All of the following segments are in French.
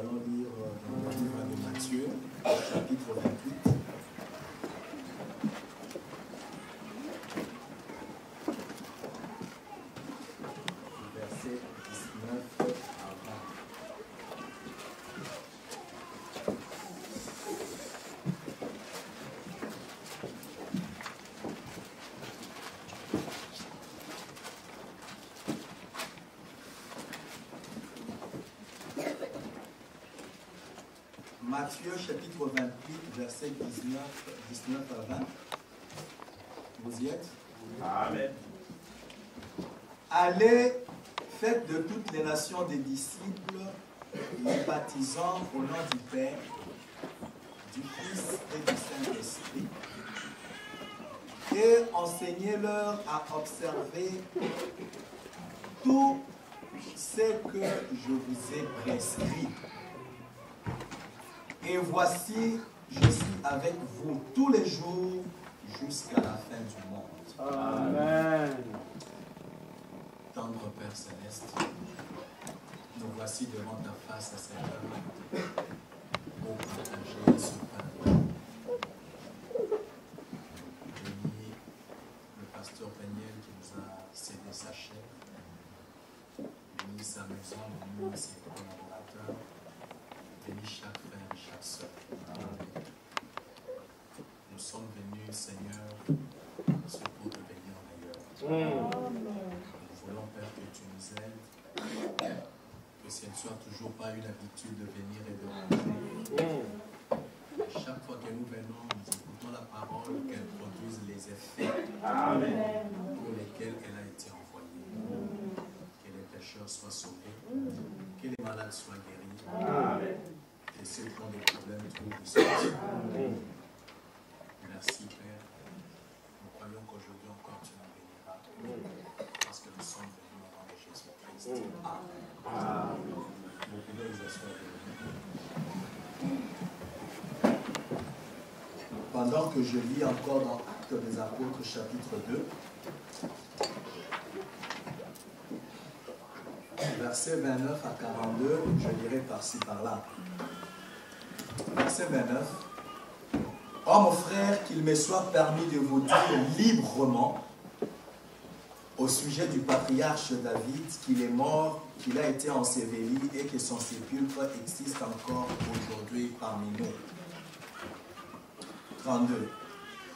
allons lire dans le livre de Matthieu, chapitre 28. Verset 19 à 20. Matthieu chapitre 28, verset 19 à 20. Vous y êtes? Amen. Allez, faites de toutes les nations des disciples, les baptisant au nom du Père, du Fils et du Saint-Esprit, et enseignez-leur à observer tout ce que je vous ai prescrit. Et voici, je suis avec vous tous les jours jusqu'à la fin du monde. Amen. Tendre Père Céleste, nous voici devant ta face à cette heure pour partager ce pain. Bénis le pasteur Daniel qui nous a cédé sa chair. Bénis sa maison, bénis ses collaborateurs. Bénis chaque frère et chaque soeur. Nous sommes venus, Seigneur, c'est pour te bénir meilleur. Nous voulons, Père, que tu nous aides, que ce ne soit toujours pas une habitude de venir et de rentrer. Chaque fois que nous venons, nous écoutons la parole, qu'elle produise les effets pour lesquels elle a été envoyée. Que les pécheurs soient sauvés, que les malades soient guéris. Amen. Et ceux qui ont des problèmes trouvent du sortir. Merci Père. Nous croyons qu'aujourd'hui encore tu nous béniras. Parce que nous sommes venus au nom de Jésus-Christ. Amen. Vous pouvez vous asseoir. Pendant que je lis encore dans Actes des Apôtres chapitre 2, versets 29 à 42, je lirai par-ci par-là. Verset 29. Oh mon frère, qu'il me soit permis de vous dire librement au sujet du patriarche David qu'il est mort, qu'il a été enseveli et que son sépulcre existe encore aujourd'hui parmi nous. 32.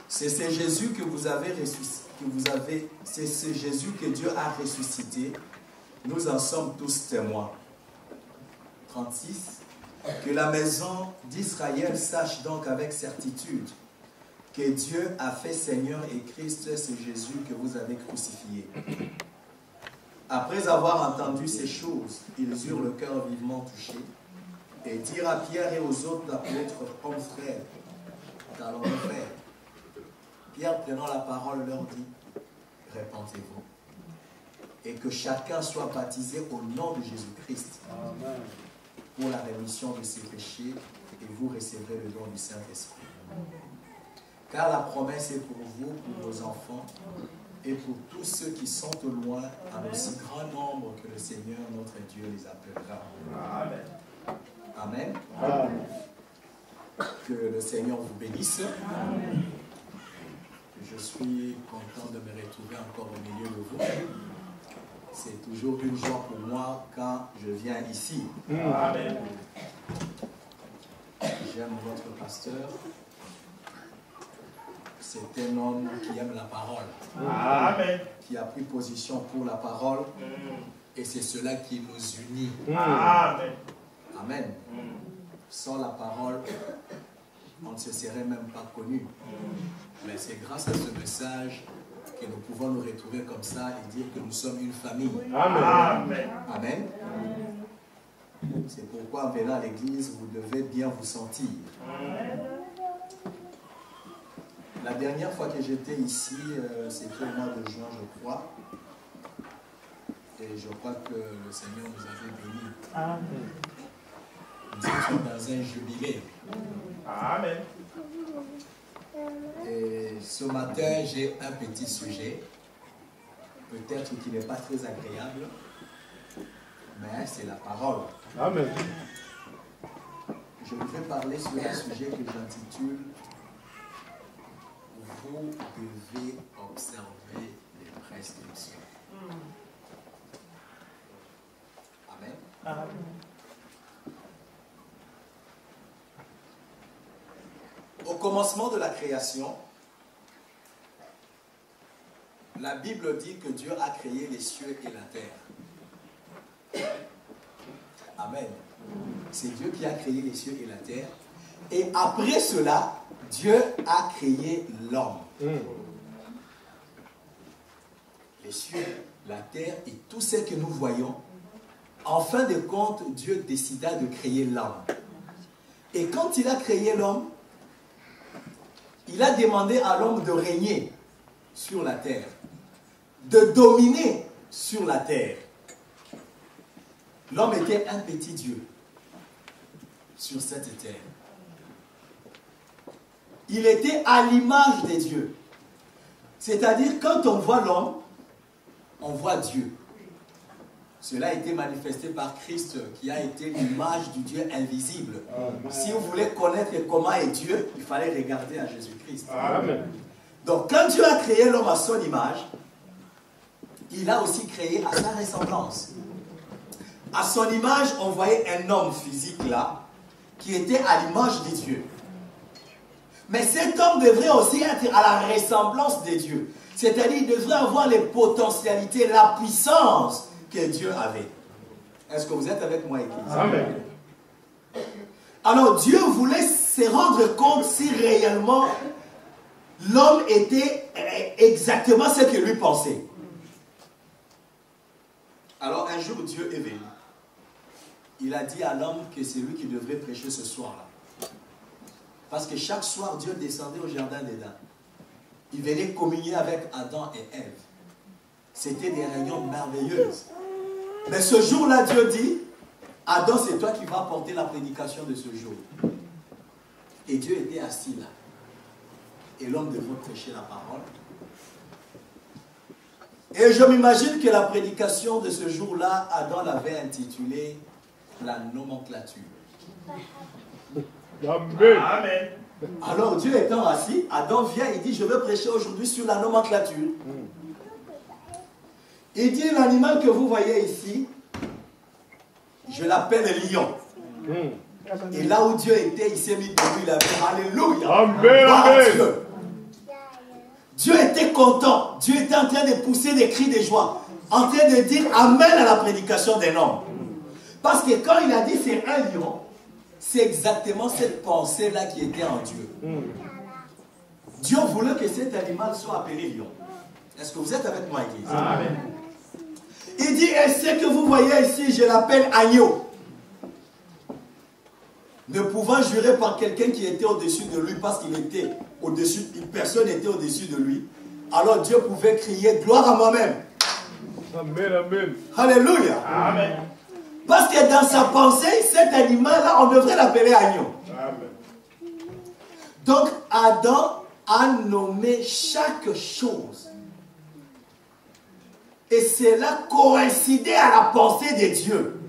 C'est ce Jésus que vous avez ressuscité, c'est ce Jésus que Dieu a ressuscité. Nous en sommes tous témoins. 36. Que la maison d'Israël sache donc avec certitude que Dieu a fait Seigneur et Christ, c'est Jésus que vous avez crucifié. Après avoir entendu ces choses, ils eurent le cœur vivement touché et dirent à Pierre et aux autres apôtres, hommes frères, qu'allons-nous faire? Pierre, prenant la parole, leur dit, répentez-vous et que chacun soit baptisé au nom de Jésus-Christ. Amen. Pour la rémission de ses péchés, et vous recevrez le don du Saint-Esprit. Car la promesse est pour vous, pour vos enfants, et pour tous ceux qui sont au loin, en aussi grand nombre que le Seigneur notre Dieu les appellera. Amen. Amen. Amen. Que le Seigneur vous bénisse. Amen. Je suis content de me retrouver encore au milieu de vous. C'est toujours une joie pour moi quand je viens ici. Amen. J'aime votre pasteur. C'est un homme qui aime la parole. Amen. Qui a pris position pour la parole. Et c'est cela qui nous unit. Amen. Amen. Sans la parole, on ne se serait même pas connu. Mais c'est grâce à ce message que nous pouvons nous retrouver comme ça et dire que nous sommes une famille. Amen. Amen. C'est pourquoi en venant à l'église, vous devez bien vous sentir. La dernière fois que j'étais ici, c'était au mois de juin, je crois. Et je crois que le Seigneur nous avait bénis. Amen. Nous étions dans un jubilé. Amen. Et ce matin, j'ai un petit sujet, peut-être qui n'est pas très agréable, mais c'est la parole. Amen. je voudrais parler sur un sujet que j'intitule « Vous devez observer les prescriptions ». Amen. Amen. Au commencement de la création, la Bible dit que Dieu a créé les cieux et la terre. Amen. C'est Dieu qui a créé les cieux et la terre. Et après cela, Dieu a créé l'homme. Les cieux, la terre et tout ce que nous voyons. En fin de compte, Dieu décida de créer l'homme. Et quand il a créé l'homme, il a demandé à l'homme de régner sur la terre, de dominer sur la terre. L'homme était un petit Dieu sur cette terre. Il était à l'image des dieux. C'est-à-dire, quand on voit l'homme, on voit Dieu. Cela a été manifesté par Christ, qui a été l'image du Dieu invisible. Amen. Si vous voulez connaître comment est Dieu, il fallait regarder à Jésus-Christ. Donc, quand Dieu a créé l'homme à son image, il a aussi créé à sa ressemblance. À son image, on voyait un homme physique là, qui était à l'image des dieux. Mais cet homme devrait aussi être à la ressemblance des dieux. C'est-à-dire, il devrait avoir les potentialités, la puissance que Dieu avait. Est-ce que vous êtes avec moi, Église? Amen. Alors, Dieu voulait se rendre compte si réellement l'homme était exactement ce que lui pensait. Alors, un jour, Dieu est venu. Il a dit à l'homme que c'est lui qui devrait prêcher ce soir-là. Parce que chaque soir, Dieu descendait au jardin d'Éden. Il venait communier avec Adam et Ève. C'était des réunions merveilleuses. Mais ce jour-là, Dieu dit, Adam, c'est toi qui vas porter la prédication de ce jour. Et Dieu était assis là. Et l'homme devait prêcher la parole. Et je m'imagine que la prédication de ce jour-là, Adam l'avait intitulée la nomenclature. Amen. Amen. Alors Dieu étant assis, Adam vient et dit, je veux prêcher aujourd'hui sur la nomenclature. Il dit, l'animal que vous voyez ici, je l'appelle lion. Et là où Dieu était, il s'est mis debout, il a dit, alléluia. Amen. Dieu. Dieu était content. Dieu était en train de pousser des cris de joie, en train de dire amen à la prédication d'un homme. Parce que quand il a dit c'est un lion, c'est exactement cette pensée-là qui était en Dieu. Dieu voulait que cet animal soit appelé lion. Est-ce que vous êtes avec moi, Église? Amen. Il dit, et ce que vous voyez ici, je l'appelle agneau. Ne pouvant jurer par quelqu'un qui était au-dessus de lui, parce qu'il était au-dessus, personne n'était au-dessus de lui, alors Dieu pouvait crier, gloire à moi-même. Amen, amen. Alléluia. Amen. Parce que dans sa pensée, cet animal-là, on devrait l'appeler agneau. Amen. Donc, Adam a nommé chaque chose. Et cela coïncidait à la pensée de Dieu.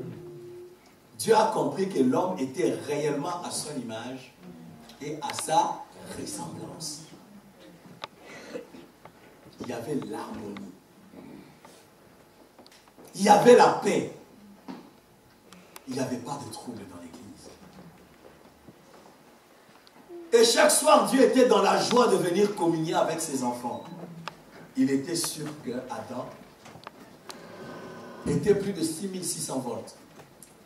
Dieu a compris que l'homme était réellement à son image et à sa ressemblance. Il y avait l'harmonie. Il y avait la paix. Il n'y avait pas de trouble dans l'église. Et chaque soir, Dieu était dans la joie de venir communier avec ses enfants. Il était sûr que Adam était plus de 6600 volts.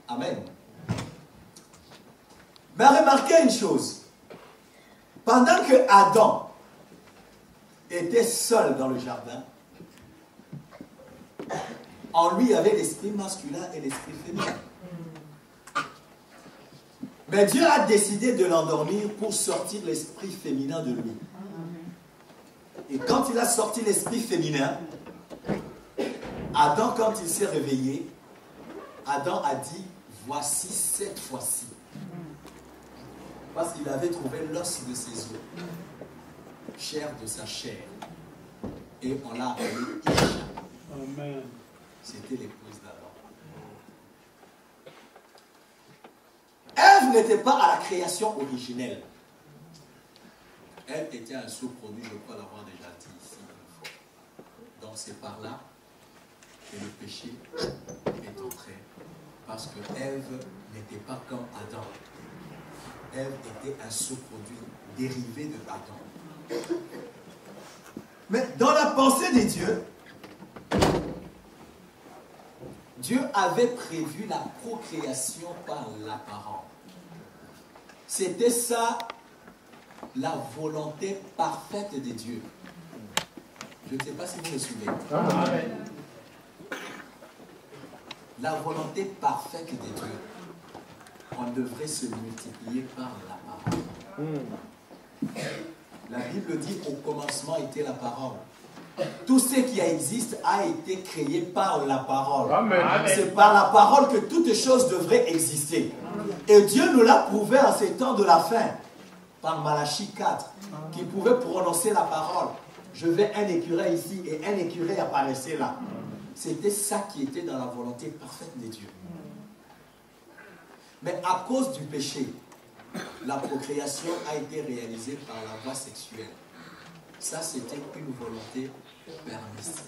Amen. Mais remarquez une chose. Pendant que Adam était seul dans le jardin, en lui il y avait l'esprit masculin et l'esprit féminin. Mais Dieu a décidé de l'endormir pour sortir l'esprit féminin de lui. Et quand il a sorti l'esprit féminin, Adam, quand il s'est réveillé, Adam a dit, voici cette fois-ci. Parce qu'il avait trouvé l'os de ses os, chair de sa chair. Et on l'a appelé Isha. Amen. C'était l'épouse d'Adam. Ève n'était pas à la création originelle. Ève était un sous-produit, je crois l'avoir déjà dit ici une fois. Donc c'est par là que le péché est entré. Parce que Ève n'était pas comme Adam. Ève était un sous-produit dérivé de Adam. Mais dans la pensée des dieux, Dieu avait prévu la procréation par la parole. C'était ça la volonté parfaite de Dieu. Je ne sais pas si vous me suivez. Amen. La volonté parfaite de Dieu. On devrait se multiplier par la parole. La Bible dit au commencement était la parole. Tout ce qui existe a été créé par la parole. C'est par la parole que toutes choses devraient exister. Et Dieu nous l'a prouvé en ces temps de la fin, par Malachie 4, qui pouvait prononcer la parole. Je vais un écureuil ici et un écureuil apparaissait là. C'était ça qui était dans la volonté parfaite de Dieu. Mais à cause du péché, la procréation a été réalisée par la voie sexuelle. Ça, c'était une volonté permissive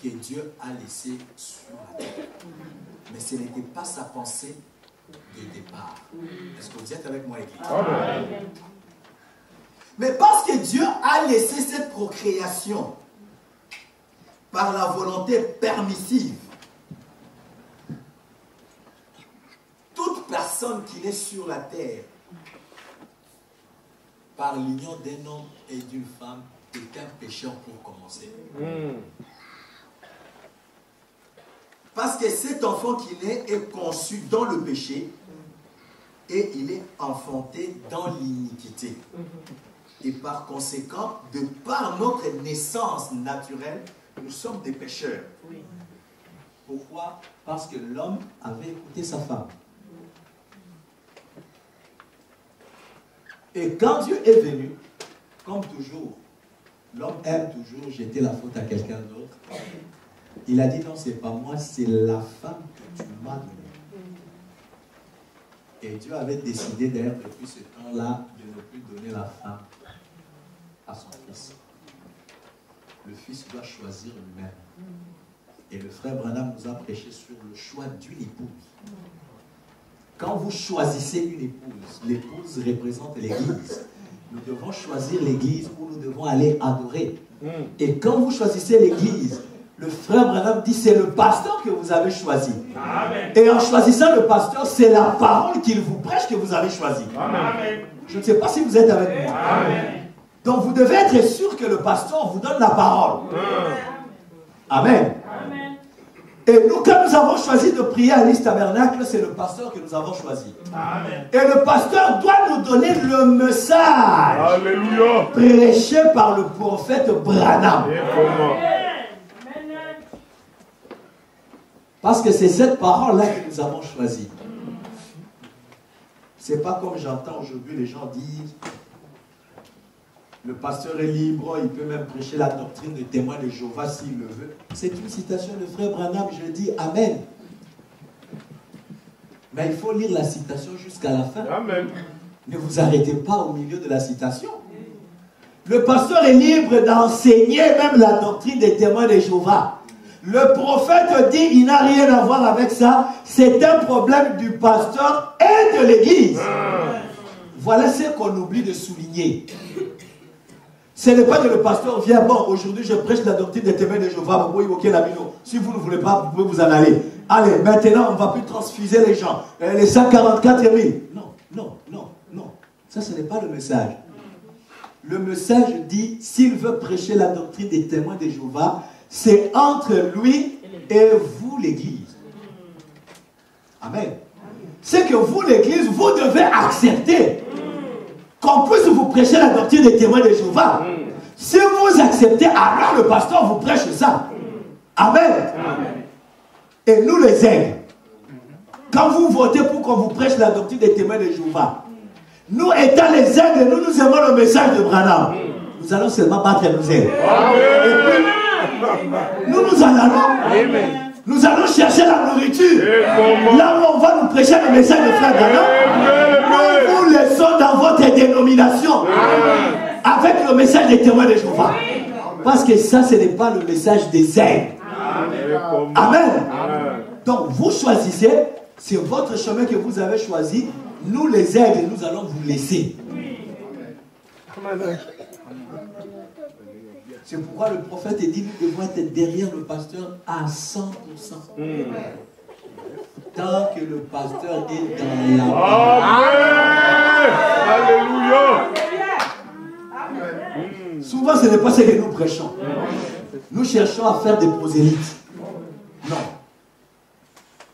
que Dieu a laissée sur la terre. Mais ce n'était pas sa pensée de départ. Est-ce que vous êtes avec moi, Église? Amen. Mais parce que Dieu a laissé cette procréation par la volonté permissive, toute personne qui naît sur la terre par l'union d'un homme et d'une femme est un pécheur pour commencer. Parce que cet enfant qui naît est conçu dans le péché et il est enfanté dans l'iniquité. Et par conséquent, de par notre naissance naturelle, nous sommes des pécheurs. Pourquoi? Parce que l'homme avait écouté sa femme. Et quand Dieu est venu, comme toujours, l'homme aime toujours jeter la faute à quelqu'un d'autre. Il a dit non, c'est pas moi, c'est la femme que tu m'as donnée. Et Dieu avait décidé d'ailleurs depuis ce temps-là de ne plus donner la femme à son fils. Le fils doit choisir lui-même. Et le frère Branham nous a prêché sur le choix d'une épouse. Quand vous choisissez une épouse, l'épouse représente l'église. Nous devons choisir l'église où nous devons aller adorer. Et quand vous choisissez l'église, le frère Branham dit c'est le pasteur que vous avez choisi. Amen. Et en choisissant le pasteur, c'est la parole qu'il vous prêche que vous avez choisi. Amen. Je ne sais pas si vous êtes avec moi. Amen. Donc vous devez être sûr que le pasteur vous donne la parole. Amen. Amen. Et nous, quand nous avons choisi de prier à l'Église Tabernacle, c'est le pasteur que nous avons choisi. Amen. Et le pasteur doit nous donner le message. Alléluia. Prêché par le prophète Branham. Parce que c'est cette parole-là que nous avons choisie. C'est pas comme j'entends aujourd'hui, les gens disent le pasteur est libre, il peut même prêcher la doctrine des témoins de Jéhovah s'il le veut. C'est une citation de frère Branham, je dis Amen. Mais il faut lire la citation jusqu'à la fin. Amen. Ne vous arrêtez pas au milieu de la citation. Le pasteur est libre d'enseigner même la doctrine des témoins de Jéhovah. Le prophète dit, il n'a rien à voir avec ça. C'est un problème du pasteur et de l'église. Voilà ce qu'on oublie de souligner. Ce n'est pas que le pasteur vient, bon, aujourd'hui je prêche la doctrine des témoins de Jéhovah, si vous ne voulez pas, vous pouvez vous en aller. Allez, maintenant on ne va plus transfuser les gens. Les 144 000. Non, non, non, non. Ça, ce n'est pas le message. Le message dit, s'il veut prêcher la doctrine des témoins de Jéhovah, c'est entre lui et vous, l'église. Amen. C'est que vous, l'église, vous devez accepter qu'on puisse vous prêcher la doctrine des témoins de Jéhovah. Si vous acceptez, alors le pasteur vous prêche ça. Amen. Et nous les aigles, quand vous votez pour qu'on vous prêche la doctrine des témoins de Jéhovah, nous étant les aigles, nous aimons le message de Branham. Nous allons seulement battre nos ailes. Nous allons chercher la nourriture. Là où on va nous prêcher le message de frère Branham. domination avec le message des témoins de Jéhovah. Parce que ça, ce n'est pas le message des aigles. Amen. Donc, vous choisissez, c'est votre chemin que vous avez choisi. Nous, les aigles, nous allons vous laisser. C'est pourquoi le prophète dit, nous devons être derrière le pasteur à 100%. Tant que le pasteur est dans la Amen. Alléluia. Souvent, ce n'est pas ce que nous prêchons. Nous cherchons à faire des prosélytes. Non.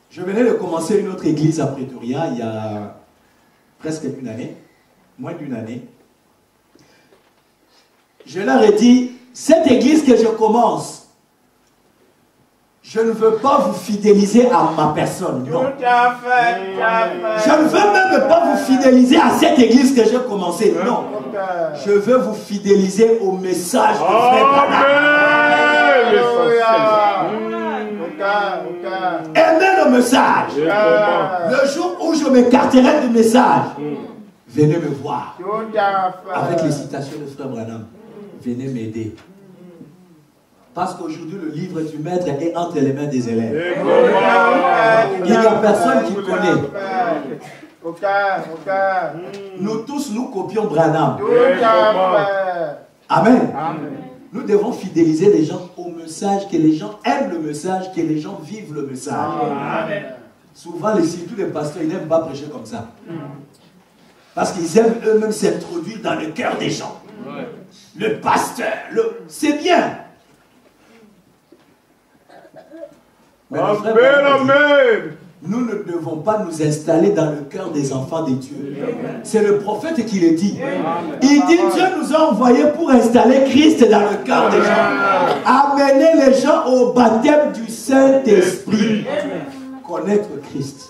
Je venais de commencer une autre église à Pretoria il y a presque une année, moins d'une année. Je leur ai dit, cette église que je commence, je ne veux pas vous fidéliser à ma personne. Non. Je ne veux même pas vous fidéliser à cette église que j'ai commencée. Non. Je veux vous fidéliser au message de Frère Branham. Aimez le message. Le jour où je m'écarterai du message, venez me voir. Avec les citations de Frère Branham, venez m'aider. Parce qu'aujourd'hui, le livre du maître est entre les mains des élèves. Il n'y a personne qui connaît. Nous tous, nous copions Branham. Amen. Nous devons fidéliser les gens au message, que les gens aiment le message, que les gens vivent le message. Souvent, surtout les pasteurs, ils n'aiment pas prêcher comme ça. Parce qu'ils aiment eux-mêmes s'introduire dans le cœur des gens. Le pasteur, c'est bien. Amen. Nous ne devons pas nous installer dans le cœur des enfants de Dieu. C'est le prophète qui le dit. Il dit, Dieu nous a envoyés pour installer Christ dans le cœur des gens. Amener les gens au baptême du Saint-Esprit. Connaître Christ.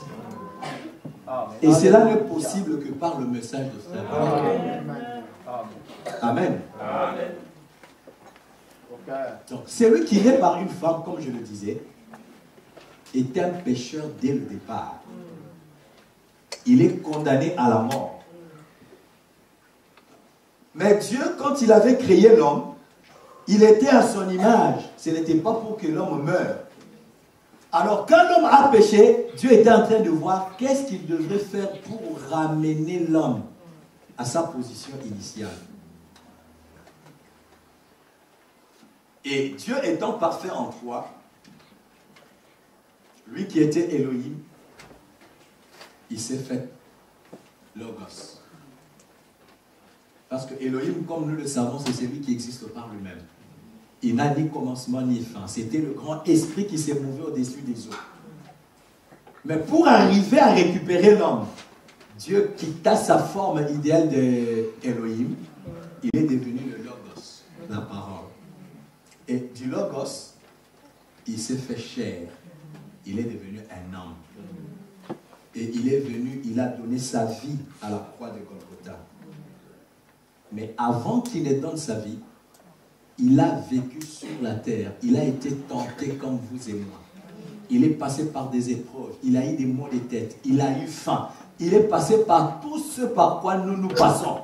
Et cela n'est possible que par le message de Frère. Amen. Donc, celui qui naît par une femme, comme je le disais, est un pécheur dès le départ. Il est condamné à la mort. Mais Dieu, quand il avait créé l'homme, il était à son image. Ce n'était pas pour que l'homme meure. Alors, quand l'homme a péché, Dieu était en train de voir qu'est-ce qu'il devrait faire pour ramener l'homme à sa position initiale. Et Dieu étant parfait en foi, lui qui était Elohim, il s'est fait Logos. Parce que Elohim, comme nous le savons, c'est celui qui existe par lui-même. Il n'a ni commencement ni fin. C'était le grand esprit qui s'est mouvé au-dessus des eaux. Mais pour arriver à récupérer l'homme, Dieu quitta sa forme idéale d'Elohim. Il est devenu le Logos, la parole. Et du Logos, il s'est fait chair. Il est devenu un homme. Et il est venu, il a donné sa vie à la croix de Golgotha. Mais avant qu'il ne donne sa vie, il a vécu sur la terre. Il a été tenté comme vous et moi. Il est passé par des épreuves. Il a eu des maux de tête. Il a eu faim. Il est passé par tout ce par quoi nous passons.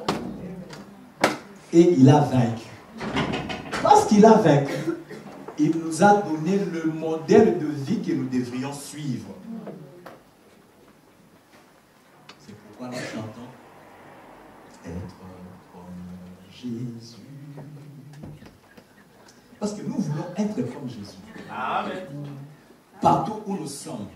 Et il a vaincu. Parce qu'il a vaincu, il nous a donné le modèle de vie que nous devrions suivre. C'est pourquoi nous chantons être comme Jésus. Parce que nous voulons être comme Jésus. Amen. Partout où nous sommes,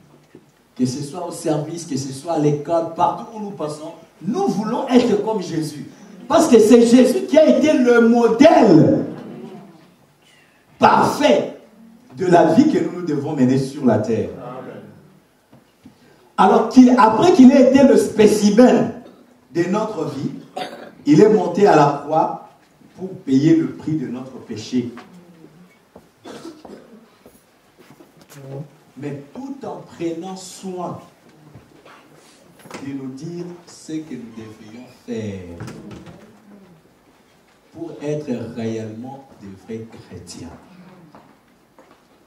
que ce soit au service, que ce soit à l'école, partout où nous passons, nous voulons être comme Jésus. Parce que c'est Jésus qui a été le modèle parfait de la vie que nous devons mener sur la terre. Alors après qu'il ait été le spécimen de notre vie, il est monté à la croix pour payer le prix de notre péché. Mais tout en prenant soin de nous dire ce que nous devrions faire pour être réellement de vrais chrétiens.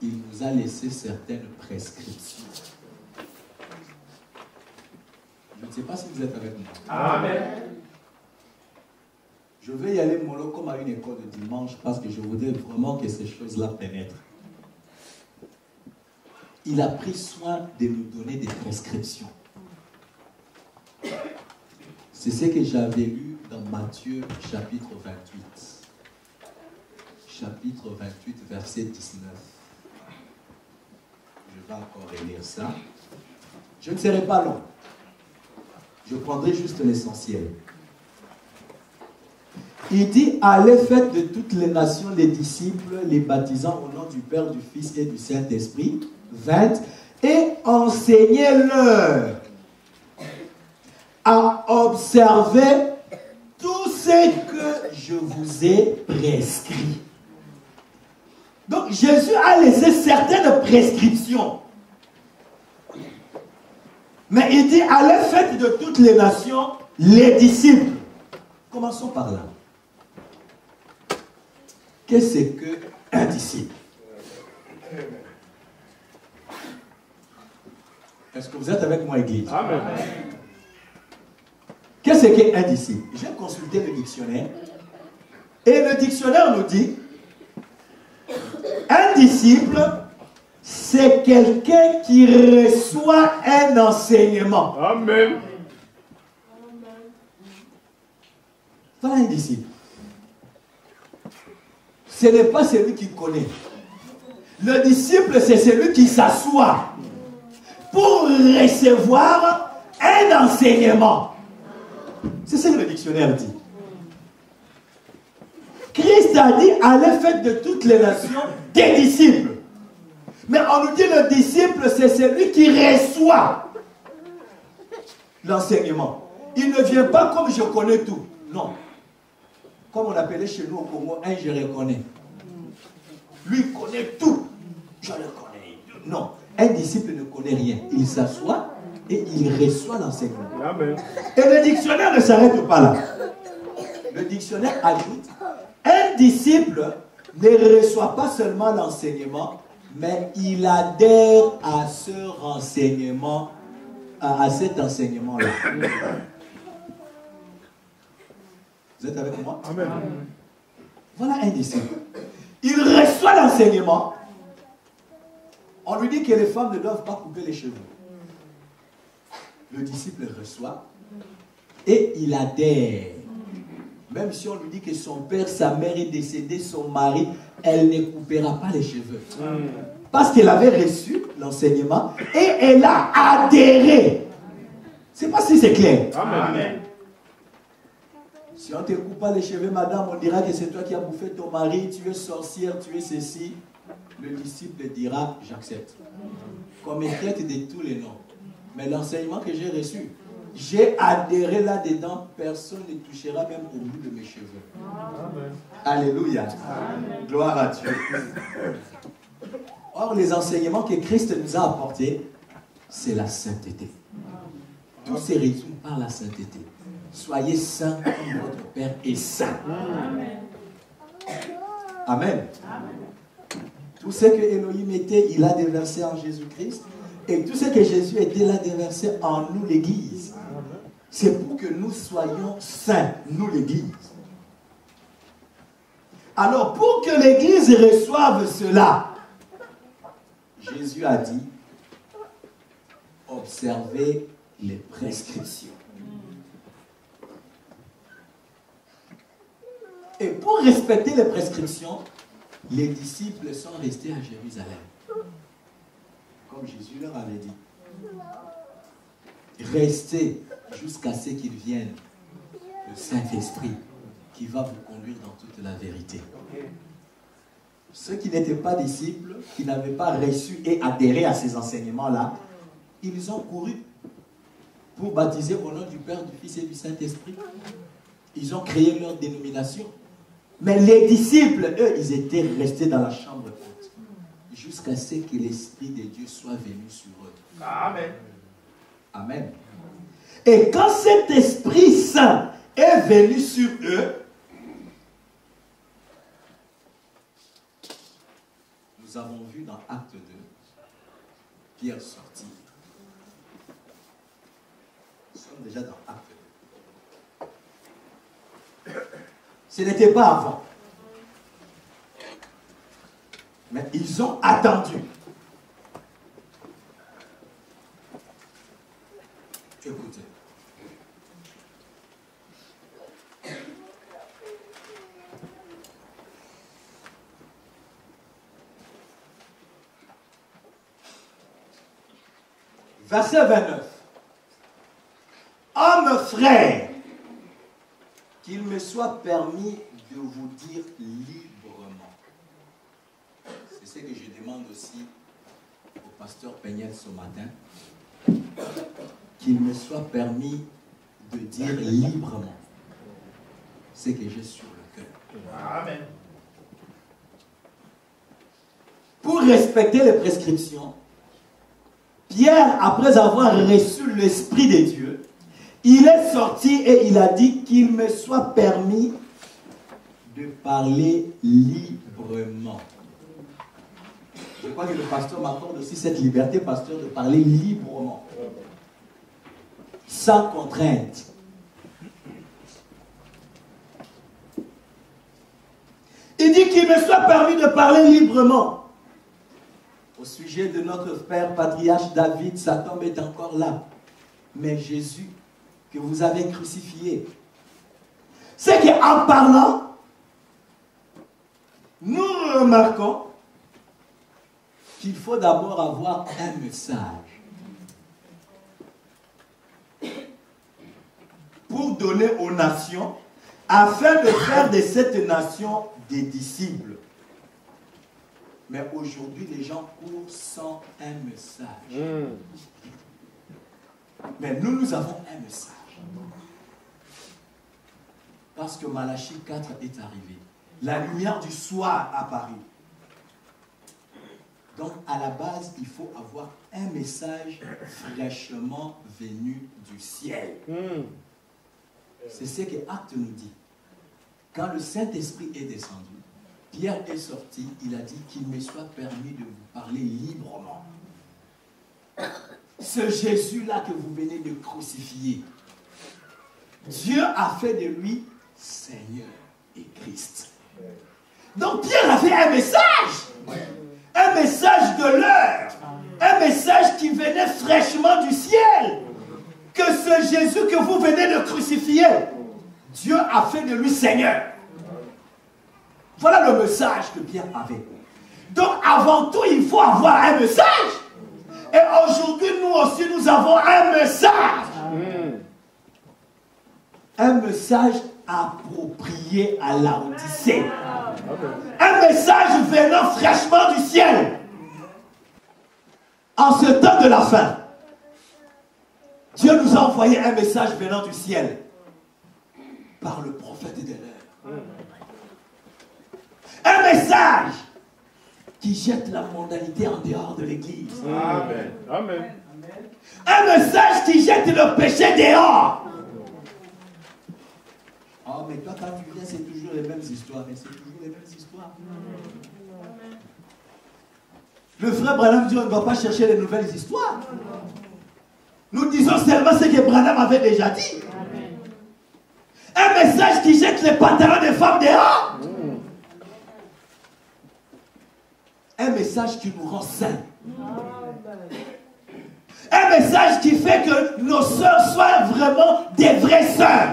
Il nous a laissé certaines prescriptions. Je ne sais pas si vous êtes avec moi. Amen. Je vais y aller mollo comme à une école de dimanche parce que je voudrais vraiment que ces choses-là pénètrent. Il a pris soin de nous donner des prescriptions. C'est ce que j'avais lu dans Matthieu chapitre 28. Chapitre 28, verset 19. Je vais encore relire ça. Je ne serai pas long. Je prendrai juste l'essentiel. Il dit, allez, faites de toutes les nations les disciples, les baptisant au nom du Père, du Fils et du Saint-Esprit. 20. Et enseignez-leur à observer tout ce que je vous ai prescrit. Donc Jésus a laissé certaines prescriptions. Mais il dit, allez, faites de toutes les nations les disciples. Commençons par là. Qu'est-ce qu'un disciple? Est-ce que vous êtes avec moi, Église? Amen. Qu'est-ce qu'un disciple? J'ai consulté le dictionnaire. Et le dictionnaire nous dit, un disciple, c'est quelqu'un qui reçoit un enseignement. Amen. Voilà un disciple. Ce n'est pas celui qui connaît. Le disciple, c'est celui qui s'assoit pour recevoir un enseignement. C'est ce que le dictionnaire dit. Christ a dit, allez, faites de toutes les nations des disciples. Mais on nous dit le disciple, c'est celui qui reçoit l'enseignement. Il ne vient pas comme je connais tout. Non. Comme on appelait chez nous au Congo, un je reconnais. Lui il connaît tout. Je le connais. Non. Un disciple ne connaît rien. Il s'assoit et il reçoit l'enseignement. Amen. Et le dictionnaire ne s'arrête pas là. Le dictionnaire ajoute, un disciple ne reçoit pas seulement l'enseignement, mais il adhère à ce renseignement, à cet enseignement-là. Vous êtes avec moi? Amen. Voilà un disciple. Il reçoit l'enseignement. On lui dit que les femmes ne doivent pas couper les cheveux. Le disciple reçoit et il adhère. Même si on lui dit que son père, sa mère est décédée, son mari, elle ne coupera pas les cheveux. Parce qu'elle avait reçu l'enseignement et elle a adhéré. Je ne sais pas si c'est clair. Amen. Si on ne te coupe pas les cheveux, madame, on dira que c'est toi qui as bouffé ton mari, tu es sorcière, tu es ceci. Le disciple dira, j'accepte. Qu'on me traite de tous les noms. Mais l'enseignement que j'ai reçu, j'ai adhéré là-dedans, personne ne touchera même au bout de mes cheveux. Amen. Alléluia. Amen. Gloire à Dieu. Or, les enseignements que Christ nous a apportés, c'est la sainteté. Tout se résume par la sainteté. Soyez saints comme votre Père est saint. Amen. Amen. Tout ce que Elohim était, il a déversé en Jésus-Christ. Et tout ce que Jésus était, il a déversé en nous, l'Église. C'est pour que nous soyons saints, nous, l'Église. Alors, pour que l'Église reçoive cela, Jésus a dit, observez les prescriptions. Et pour respecter les prescriptions, les disciples sont restés à Jérusalem. Comme Jésus leur avait dit. Restez jusqu'à ce qu'il vienne le Saint-Esprit qui va vous conduire dans toute la vérité. Ceux qui n'étaient pas disciples, qui n'avaient pas reçu et adhéré à ces enseignements-là, ils ont couru pour baptiser au nom du Père, du Fils et du Saint-Esprit. Ils ont créé leur dénomination. Mais les disciples, eux, ils étaient restés dans la chambre haute jusqu'à ce que l'Esprit de Dieu soit venu sur eux. Amen. Amen. Et quand cet Esprit Saint est venu sur eux, nous avons vu dans Acte 2, Pierre sorti. Nous sommes déjà dans Acte 2. Ce n'était pas avant. Mais ils ont attendu. Écoutez. Verset 29. Hommes frères, qu'il me soit permis de vous dire librement. C'est ce que je demande aussi au pasteur Peignel ce matin. Qu'il me soit permis de dire librement ce que j'ai sur le cœur. Amen. Pour respecter les prescriptions, Pierre, après avoir reçu l'Esprit de Dieu, il est sorti et il a dit qu'il me soit permis de parler librement. Je crois que le pasteur m'accorde aussi cette liberté, pasteur, de parler librement, sans contrainte. Il dit qu'il me soit permis de parler librement. Au sujet de notre père patriarche David, sa tombe est encore là. Mais Jésus, que vous avez crucifié, c'est qu'en parlant, nous remarquons qu'il faut d'abord avoir un message pour donner aux nations, afin de faire de cette nation des disciples. Mais aujourd'hui, les gens courent sans un message. Mais nous avons un message. Parce que Malachie 4 est arrivé. La lumière du soir apparut. Donc, à la base, il faut avoir un message fraîchement venu du ciel. C'est ce que Acte nous dit. Quand le Saint-Esprit est descendu, Pierre est sorti, il a dit qu'il me soit permis de vous parler librement. Ce Jésus-là que vous venez de crucifier, Dieu a fait de lui Seigneur et Christ. Donc Pierre avait un message de l'heure, un message qui venait fraîchement du ciel, que ce Jésus que vous venez de crucifier, Dieu a fait de lui Seigneur. Voilà le message que Pierre avait. Donc avant tout, il faut avoir un message. Et aujourd'hui, nous aussi, nous avons un message. Un message approprié à la Odyssée. Un message venant fraîchement du ciel. En ce temps de la fin, Dieu nous a envoyé un message venant du ciel par le prophète de l'heure. Un message qui jette la mondanité en dehors de l'église. Amen. Amen. Un message qui jette le péché dehors. Oh, mais toi, quand tu viens, c'est toujours les mêmes histoires. Mais c'est toujours les mêmes histoires. Le frère Branham dit on ne doit pas chercher les nouvelles histoires. Nous disons seulement ce que Branham avait déjà dit. Un message qui jette les pantalons des femmes dehors. Un message qui nous rend saints. Un message qui fait que nos sœurs soient vraiment des vraies sœurs.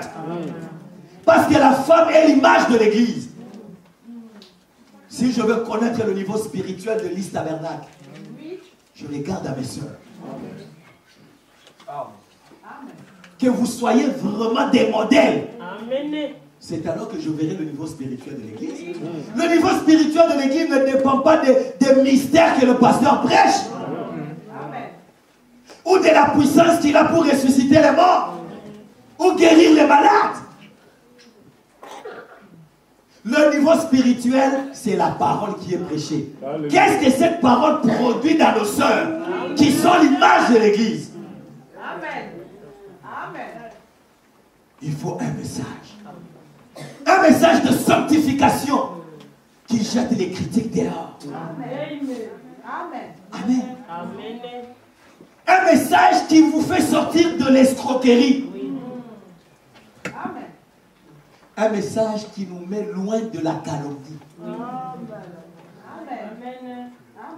Parce que la femme est l'image de l'église. Si je veux connaître le niveau spirituel de l'Église tabernacle, je regarde à mes sœurs. Que vous soyez vraiment des modèles. C'est alors que je verrai le niveau spirituel de l'église. Le niveau spirituel de l'église ne dépend pas des mystères que le pasteur prêche. Ou de la puissance qu'il a pour ressusciter les morts. Ou guérir les malades. Le niveau spirituel, c'est la parole qui est prêchée. Qu'est-ce que cette parole produit dans nos sœurs, qui sont l'image de l'église? Amen. Amen. Il faut un message. Un message de sanctification qui jette les critiques dehors. Amen. Amen. Amen. Amen. Un message qui vous fait sortir de l'escroquerie. Amen. Un message qui nous met loin de la calomnie. Amen.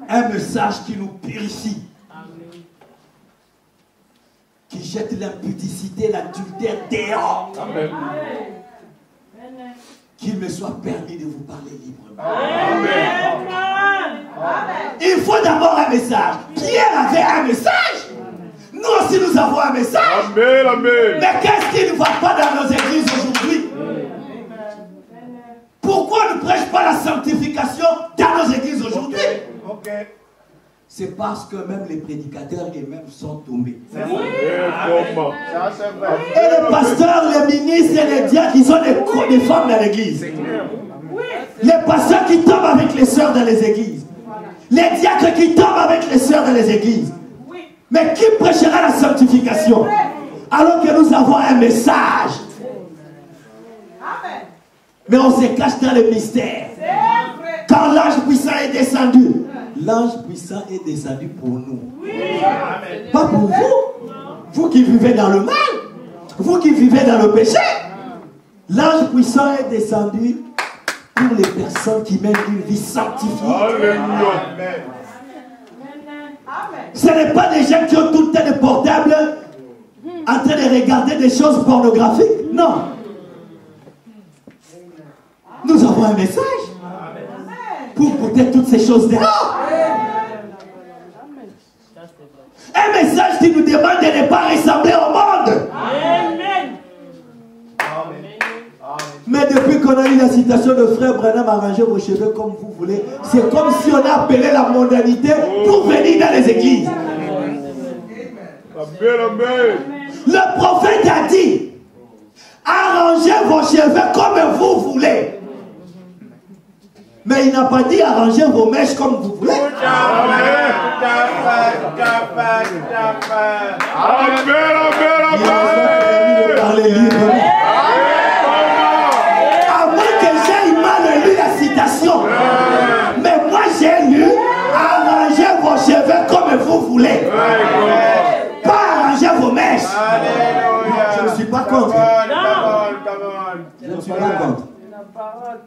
Un message qui nous purifie. Qui jette l'impudicité, l'adultère dehors. Amen. Qu'il me soit permis de vous parler librement. Amen. Il faut d'abord un message. Pierre avait un message. Nous aussi nous avons un message. Amen. Amen. Mais qu'est-ce qui ne va pas dans nos églises aujourd'hui? Pourquoi on ne prêche pas la sanctification dans nos églises aujourd'hui? Ok. C'est parce que même les prédicateurs eux-mêmes sont tombés. Et comment? Ça, c'est vrai. Et les pasteurs, les ministres et les diacres, ils ont des femmes dans l'église. Les pasteurs qui tombent avec les sœurs dans les églises. Les diacres qui tombent avec les sœurs dans les églises. Mais qui prêchera la sanctification? Alors que nous avons un message. Mais on se cache dans le mystère. Quand l'ange puissant est descendu, l'ange puissant est descendu pour nous. Pas pour vous. Vous qui vivez dans le mal. Vous qui vivez dans le péché. L'ange puissant est descendu pour les personnes qui mènent une vie sanctifiée. Alléluia. Ce n'est pas des gens qui ont tout le temps des portables en train de regarder des choses pornographiques. Non. Nous avons un message pour porter toutes ces choses dehors. Un message qui nous demande de ne pas ressembler au monde. Mais depuis qu'on a eu la citation de frère Branham, arrangez vos cheveux comme vous voulez, c'est comme si on a appelé la mondanité pour venir dans les églises. Le prophète a dit, arrangez vos cheveux comme vous voulez. Mais il n'a pas dit arrangez vos mèches comme vous voulez. Parler librement. À moins que j'aie mal lu la citation. Mais moi j'ai lu arrangez vos cheveux comme vous voulez. Pas arrangez vos mèches. Je ne suis pas contre. Je ne suis pas contre.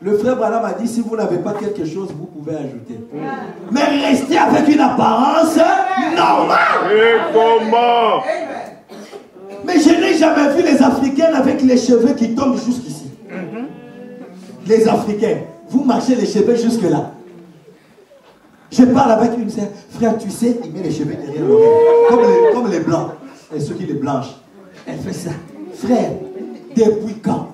Le frère Branham a dit, si vous n'avez pas quelque chose, vous pouvez ajouter. Mais restez avec une apparence normale. Et comment? Mais je n'ai jamais vu les Africains avec les cheveux qui tombent jusqu'ici. Les Africains, vous marchez les cheveux jusque là. Je parle avec une sœur, frère, tu sais, il met les cheveux derrière l'oreille. Comme les blancs, et ceux qui les blanchent. Elle fait ça. Frère, depuis quand?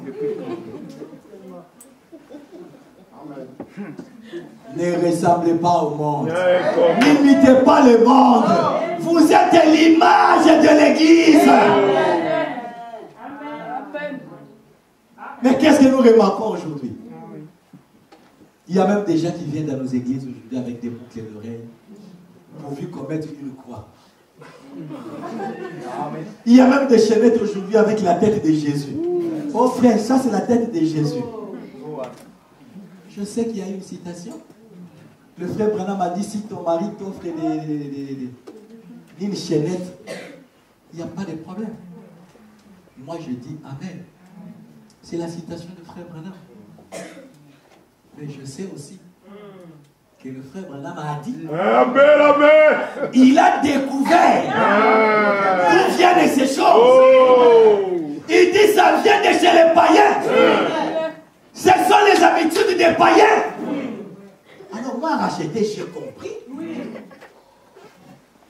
Ne ressemblez pas au monde. N'imitez pas le monde. Vous êtes l'image de l'église. Mais qu'est-ce que nous remarquons aujourd'hui? Il y a même des gens qui viennent dans nos églises aujourd'hui avec des boucles d'oreilles pourvu qu'on mette une croix. Il y a même des chaînettes aujourd'hui avec la tête de Jésus. Oh frère, ça c'est la tête de Jésus. Je sais qu'il y a une citation. Le frère Branham a dit, si ton mari t'offre une chaînette, il n'y a pas de problème. Moi je dis Amen. C'est la citation du frère Branham. Mais je sais aussi que le frère Branham a dit, Amen, amen. il a découvert d'où viennent ces choses. Oh. Il dit, ça vient de chez les païens. Ce sont les habitudes des païens. Alors moi, racheté, j'ai compris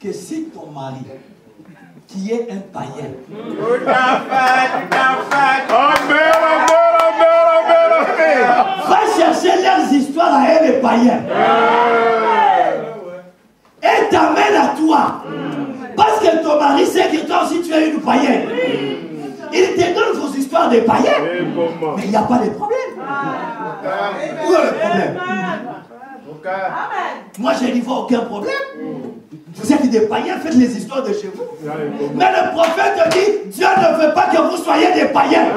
que si ton mari, qui est un païen, va chercher leurs histoires à elle, les païens, et t'amène à toi, parce que ton mari sait que toi aussi tu es une païenne, il te donne vos histoires des païens, mais il n'y a pas de problème. Où est le problème? Moi, je n'y vois aucun problème. Vous êtes des païens, faites les histoires de chez vous. Mais le prophète dit, Dieu ne veut pas que vous soyez des païens.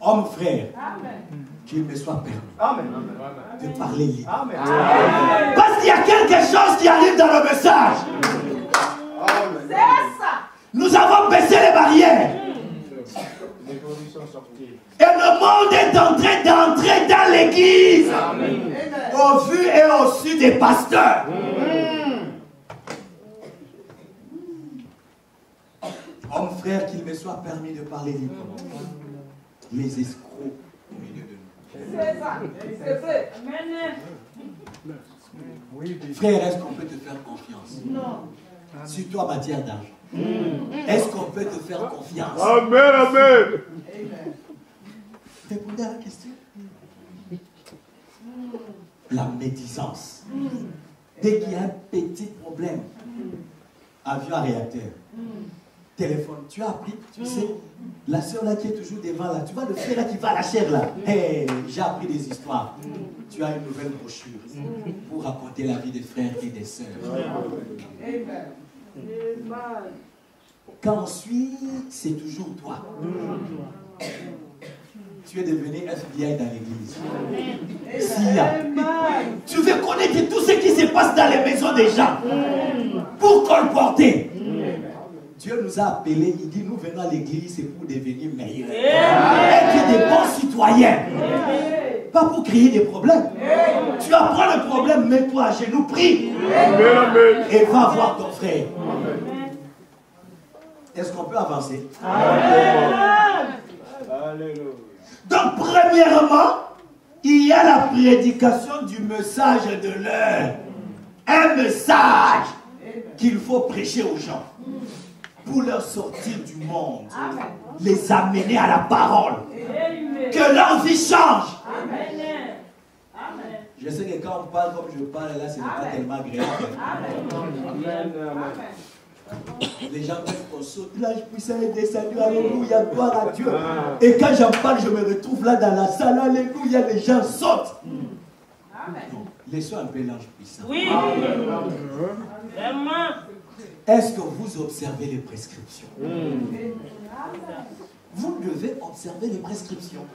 Homme frère, qu'il me soit permis de parler libre. Parce qu'il y a quelque chose qui arrive dans le message. Nous avons baissé Et le monde est en train d'entrer dans l'église. Au vu et au su des pasteurs. Homme frère, qu'il me soit permis de parler librement. Les escrocs au milieu de nous. C'est ça. C'est vrai. Frère, est-ce qu'on peut te faire confiance? Non. Surtout en matière d'argent. Est-ce qu'on peut te faire confiance? Amen, amen. Répondez à la question. La médisance. Dès qu'il y a un petit problème, avion à réacteur, téléphone, tu as appris, tu sais, la soeur là qui est toujours devant là, tu vois le frère là qui va à la chair là. Hey, j'ai appris des histoires. Tu as une nouvelle brochure pour raconter la vie des frères et des sœurs. Qu'ensuite, c'est toujours toi. Tu es devenu FBI dans l'église. Tu veux connaître tout ce qui se passe dans les maisons des gens pour colporter. Dieu nous a appelés, il dit nous venons à l'église, c'est pour devenir meilleurs. Être des bons citoyens. Pas pour créer des problèmes. Tu apprends le problème, mets-toi à genoux, prie. Et va voir ton frère. Est-ce qu'on peut avancer? Donc, premièrement, il y a la prédication du message de l'heure. Un message qu'il faut prêcher aux gens pour leur sortir du monde, les amener à la parole, que leur vie change. Je sais que quand on parle comme je parle là, ce n'est pas tellement agréable. Les gens même qu'on saute, l'âge puissant est descendu, alléluia, gloire à Dieu. Et quand j'en parle, je me retrouve là dans la salle, alléluia, les gens sautent. Non, laissons un peu l'ange puissant. Oui. Est-ce que vous observez les prescriptions? Vous devez observer les prescriptions.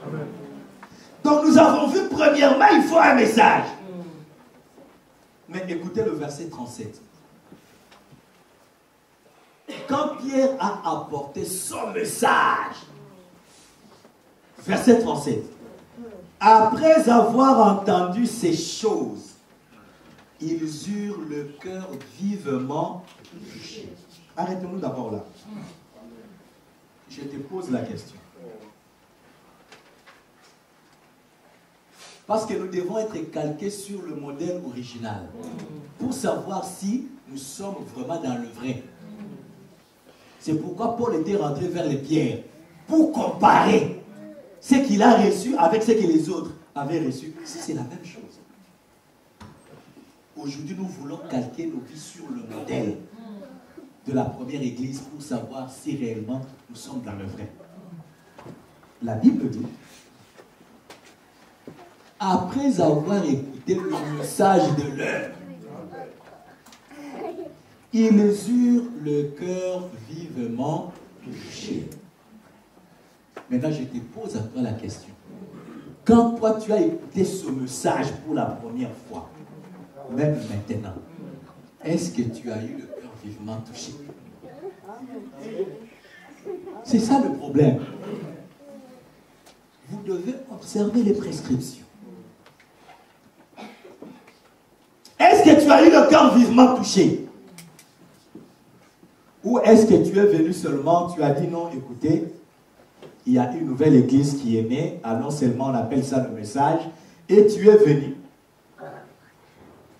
Donc nous avons vu premièrement, il faut un message. Mais écoutez le verset 37. Quand Pierre a apporté son message, verset 37, après avoir entendu ces choses, ils eurent le cœur vivement touché. Arrêtons-nous d'abord là. Je te pose la question. Parce que nous devons être calqués sur le modèle original pour savoir si nous sommes vraiment dans le vrai. C'est pourquoi Paul était rentré vers les pierres pour comparer ce qu'il a reçu avec ce que les autres avaient reçu. C'est la même chose. Aujourd'hui, nous voulons calquer nos vies sur le modèle de la première église pour savoir si réellement nous sommes dans le vrai. La Bible dit, après avoir écouté le message de l'heure, ils eurent le cœur vivement touché. Maintenant, je te pose à toi la question. Quand toi, tu as écouté ce message pour la première fois, même maintenant, est-ce que tu as eu le cœur vivement touché? C'est ça le problème. Vous devez observer les prescriptions. Est-ce que tu as eu le cœur vivement touché? Ou est-ce que tu es venu seulement, tu as dit non, écoutez, il y a une nouvelle église qui est née, allons seulement, on appelle ça le message, et tu es venu.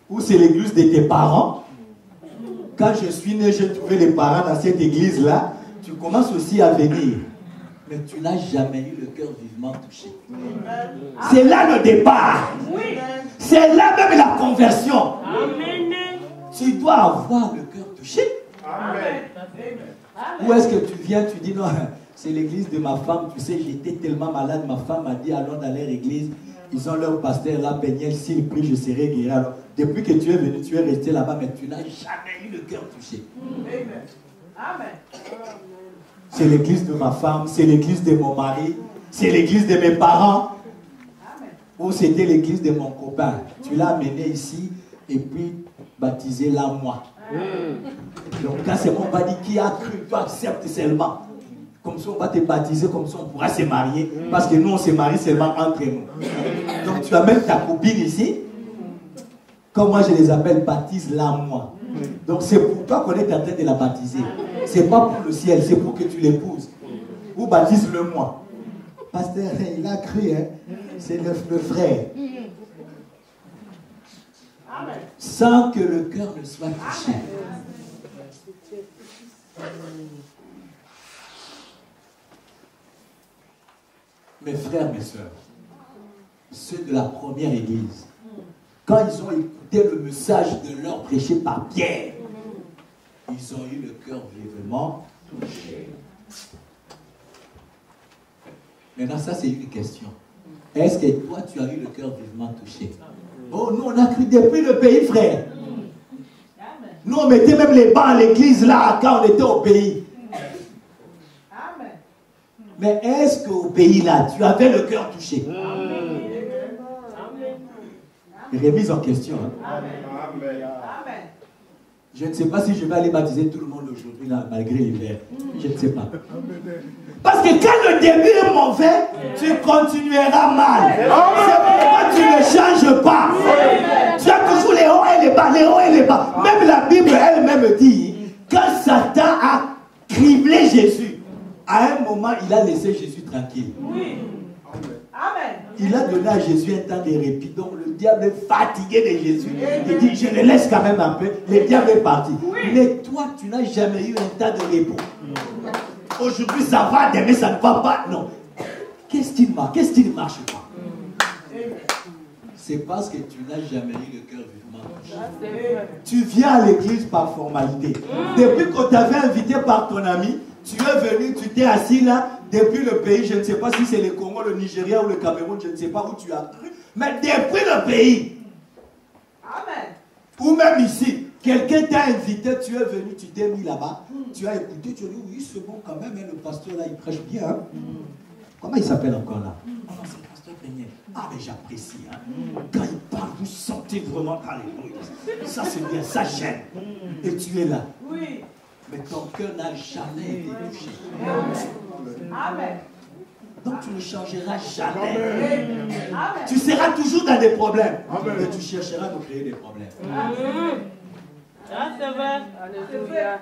Ou c'est l'église de tes parents. Quand je suis né, j'ai trouvé les parents dans cette église-là, tu commences aussi à venir. Mais tu n'as jamais eu le cœur vivement touché. C'est là le départ. C'est là même la conversion. Tu dois avoir le cœur touché. Ou est-ce que tu viens, tu dis non, c'est l'église de ma femme, tu sais, j'étais tellement malade, ma femme m'a dit allons dans leur église, ils ont leur pasteur là, Peniel, s'il prie, je serai guéri. Alors, depuis que tu es venu, tu es resté là-bas, mais tu n'as jamais eu le cœur touché. C'est l'église de ma femme, c'est l'église de mon mari, c'est l'église de mes parents, ou c'était l'église de mon copain. Tu l'as amené ici, et puis baptisé là, moi. Donc quand c'est mon baptême qui a cru, tu acceptes seulement. Comme ça, on va te baptiser, comme ça, on pourra se marier. Parce que nous, on se marie seulement entre nous. Donc, tu amènes ta copine ici. Comme moi, je les appelle baptise-la moi. Donc, c'est pour toi qu'on est en train de la baptiser. C'est pas pour le ciel, c'est pour que tu l'épouses. Ou baptise-le moi. Pasteur, il a cru, hein. C'est le frère. Sans que le cœur ne soit touché. Mes frères, mes soeurs, ceux de la première église, quand ils ont écouté le message de leur prêché par Pierre, ils ont eu le cœur vivement touché. Maintenant, ça c'est une question. Est-ce que toi, tu as eu le cœur vivement touché? Oh, nous, on a cru depuis le pays, frère. Nous, on mettait même les bancs à l'église là, quand on était au pays. Mais est-ce qu'au pays là, tu avais le cœur touché? Remise en question. Hein? Je ne sais pas si je vais aller baptiser tout le monde aujourd'hui, là, malgré l'hiver. Je ne sais pas. Parce que quand le début est mauvais, tu continueras mal. C'est pourquoi tu ne changes pas. Tu as toujours les hauts et les bas, les hauts et les bas. Même la Bible elle-même dit, quand Satan a criblé Jésus, à un moment, il a laissé Jésus tranquille. Il a donné à Jésus un temps de répit. Donc le diable est fatigué de Jésus. Il dit, je le laisse quand même un peu. Le diable est parti. Mais toi, tu n'as jamais eu un temps de repos. Aujourd'hui, ça va, demain, ça ne va pas. Non. Qu'est-ce qui marche? Qu'est-ce qui ne marche pas? C'est parce que tu n'as jamais eu le cœur vivement touché. Tu viens à l'église par formalité. Depuis qu'on t'avait invité par ton ami, tu es venu, tu t'es assis là, depuis le pays, je ne sais pas si c'est le Congo, le Nigeria ou le Cameroun, je ne sais pas où tu as cru, mais depuis le pays, ou même ici, quelqu'un t'a invité, tu es venu, tu t'es mis là-bas, tu as écouté, tu as dit, oui, c'est bon quand même, hein, le pasteur là, il prêche bien. Hein. Comment il s'appelle encore là? Oh non, c'est le pasteur Peignet. Ah, mais j'apprécie. Hein. Quand il parle, vous sentez vraiment, alléluia. Ça c'est bien, ça gêne. Et tu es là. Oui. Mais ton cœur n'a jamais été touché. Amen. Donc tu ne changeras jamais. Amen. Tu seras toujours dans des problèmes. Amen. Mais tu chercheras à nous créer des problèmes. Amen. Ah, c'est vrai. Alléluia.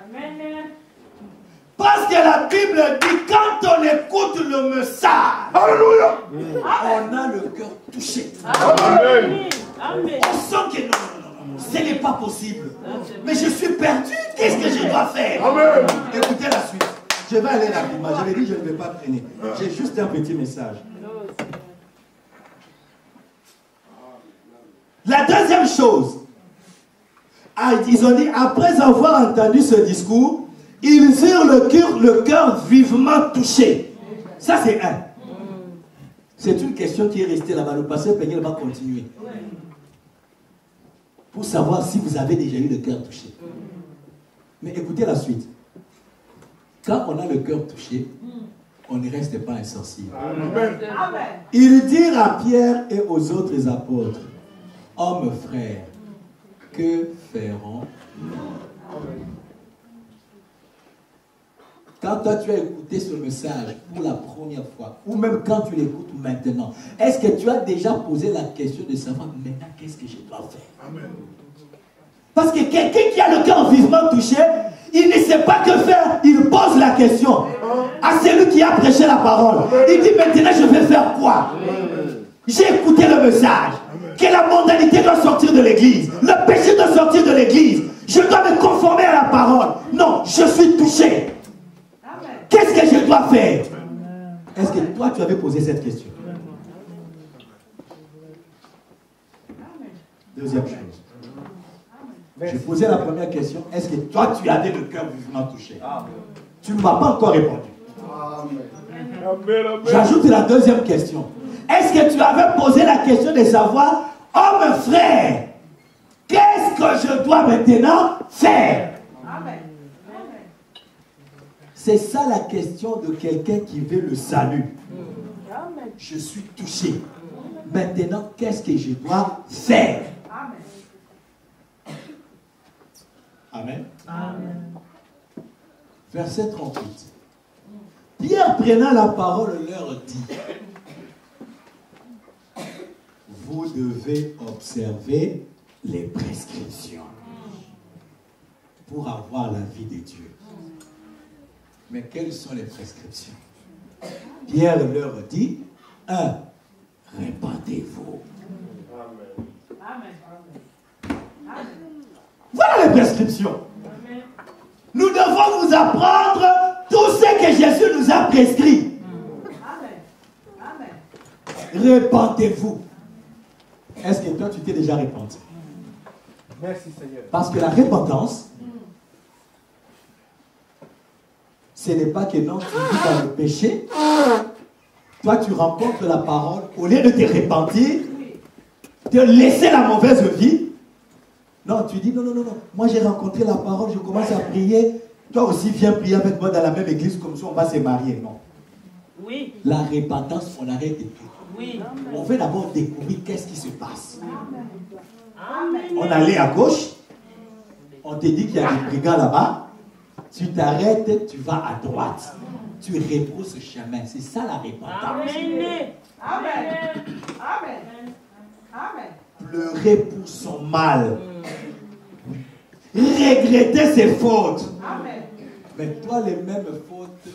Parce que la Bible dit, quand on écoute le message, alléluia, on a le cœur touché. Amen. Amen. On sent que non, ce n'est pas possible. Mais je suis perdu, qu'est-ce que je dois faire? Amen. Écoutez la suite. Je vais aller rapidement. J'avais dit, je ne vais pas traîner. J'ai juste un petit message. La deuxième chose, ils ont dit, après avoir entendu ce discours, ils eurent le cœur vivement touché. Ça, c'est un. C'est une question qui est restée là-bas. Le pasteur Peignet va continuer. Pour savoir si vous avez déjà eu le cœur touché. Mais écoutez la suite. Quand on a le cœur touché, on ne reste pas insensible. Amen. Ils dirent à Pierre et aux autres apôtres, hommes frères, que ferons-nous? Quand toi tu as écouté ce message pour la première fois, ou même quand tu l'écoutes maintenant, est-ce que tu as déjà posé la question de savoir maintenant qu'est-ce que je dois faire? Amen. Parce que quelqu'un qui a le cœur vivement touché, il ne sait pas que faire, il pose la question à celui qui a prêché la parole. Il dit maintenant je vais faire quoi? J'ai écouté le message, que la mondanité doit sortir de l'église, le péché doit sortir de l'église, je dois me conformer à la parole. Non, je suis touché. Qu'est-ce que je dois faire? Est-ce que toi, tu avais posé cette question? Deuxième chose. J'ai posé la première question. Est-ce que toi, tu avais le cœur vivement touché? Tu ne m'as pas encore répondu. J'ajoute la deuxième question. Est-ce que tu avais posé la question de savoir, homme frère, qu'est-ce que je dois maintenant faire? C'est ça la question de quelqu'un qui veut le salut. Je suis touché. Maintenant, qu'est-ce que je dois faire? Amen. Amen. Verset 38. Pierre, prenant la parole, leur dit, vous devez observer les prescriptions pour avoir la vie de Dieu. Mais quelles sont les prescriptions? Pierre leur dit, 1. Répandez-vous. Amen. Amen. Voilà les prescriptions. Nous devons vous apprendre tout ce que Jésus nous a prescrit. Amen. Répandez-vous. Est-ce que toi, tu t'es déjà répandu? Merci Seigneur. Parce que la repentance, ce n'est pas que non, tu vis dans le péché. Toi, tu rencontres la parole. Au lieu de te repentir, de laisser la mauvaise vie, non, tu dis non. Moi, j'ai rencontré la parole, je commence à prier. Toi aussi, viens prier avec moi dans la même église, comme ça, on va se marier. Non. Oui. La repentance, on arrête tout. Oui. On veut d'abord découvrir qu'est-ce qui se passe. Amen. On allait à gauche, on te dit qu'il y a des brigands là-bas, tu t'arrêtes, tu vas à droite, tu rebrousses ce chemin. C'est ça la repentance. Amen. Amen. Amen. Amen. Pleurer pour son mal, regretter ses fautes. Amen. Mais toi, les mêmes fautes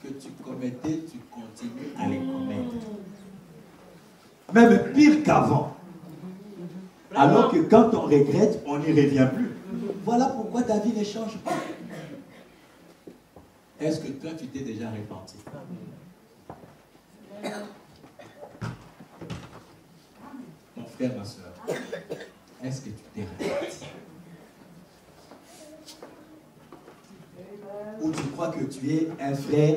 que tu commettais, tu continues à les commettre. Même pire qu'avant. Alors que quand on regrette, on n'y revient plus. Voilà pourquoi ta vie ne change pas. Est-ce que toi, tu t'es déjà repenti? Mon frère, ma soeur, est-ce que tu t'es repenti? Ou tu crois que tu es un frère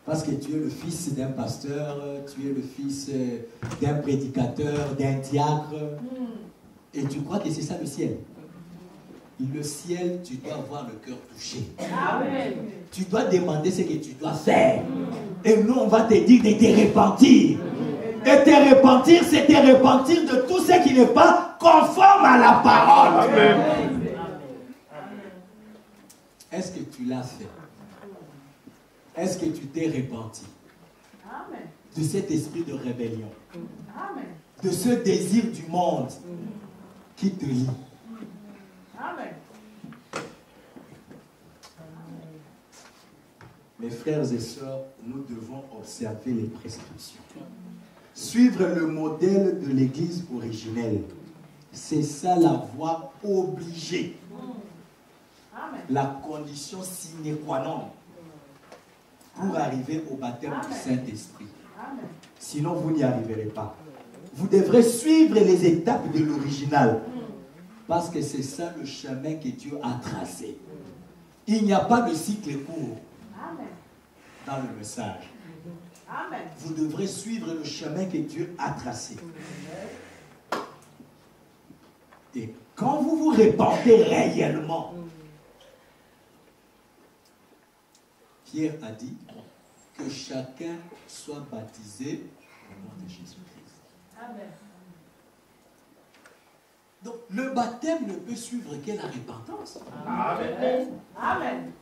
parce que tu es le fils d'un pasteur, tu es le fils d'un prédicateur, d'un diacre, et tu crois que c'est ça le ciel? Le ciel, tu dois avoir le cœur touché. Amen. Tu dois demander ce que tu dois faire. Et nous, on va te dire de te repentir. Et te repentir, c'est te repentir de tout ce qui n'est pas conforme à la parole. Amen. Est-ce que tu l'as fait? Est-ce que tu t'es repenti Amen. de cet esprit de rébellion, Amen. de ce désir du monde qui te lie? Amen. Mes frères et sœurs, nous devons observer les prescriptions. Suivre le modèle de l'Église originelle. C'est ça la voie obligée. Amen. La condition sine qua non pour arriver au baptême du Saint-Esprit. Amen. Sinon, vous n'y arriverez pas. Vous devrez suivre les étapes de l'original. Parce que c'est ça le chemin que Dieu a tracé. Il n'y a pas de cycle court Amen. dans le message. Amen. Vous devrez suivre le chemin que Dieu a tracé. Et quand vous vous répandez réellement, Pierre a dit que chacun soit baptisé au nom de Jésus-Christ. Amen. Donc, le baptême ne peut suivre que la repentance. Amen. Amen.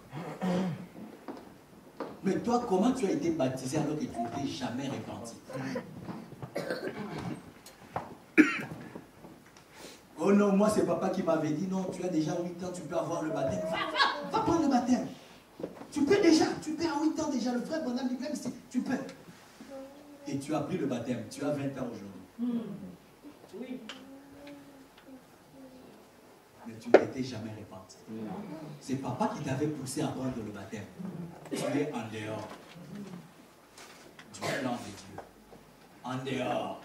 Mais toi, comment tu as été baptisé alors que tu n'étais jamais repenti? Oh non, moi c'est papa qui m'avait dit, non, tu as déjà 8 ans, tu peux avoir le baptême. Va prendre le baptême. Tu peux à 8 ans déjà, le frère Bonham dit même si tu peux. Et tu as pris le baptême, tu as 20 ans aujourd'hui. Oui. Mais tu n'étais jamais repenti. C'est papa qui t'avait poussé à prendre le baptême. Tu es en dehors du plan de Dieu. En dehors.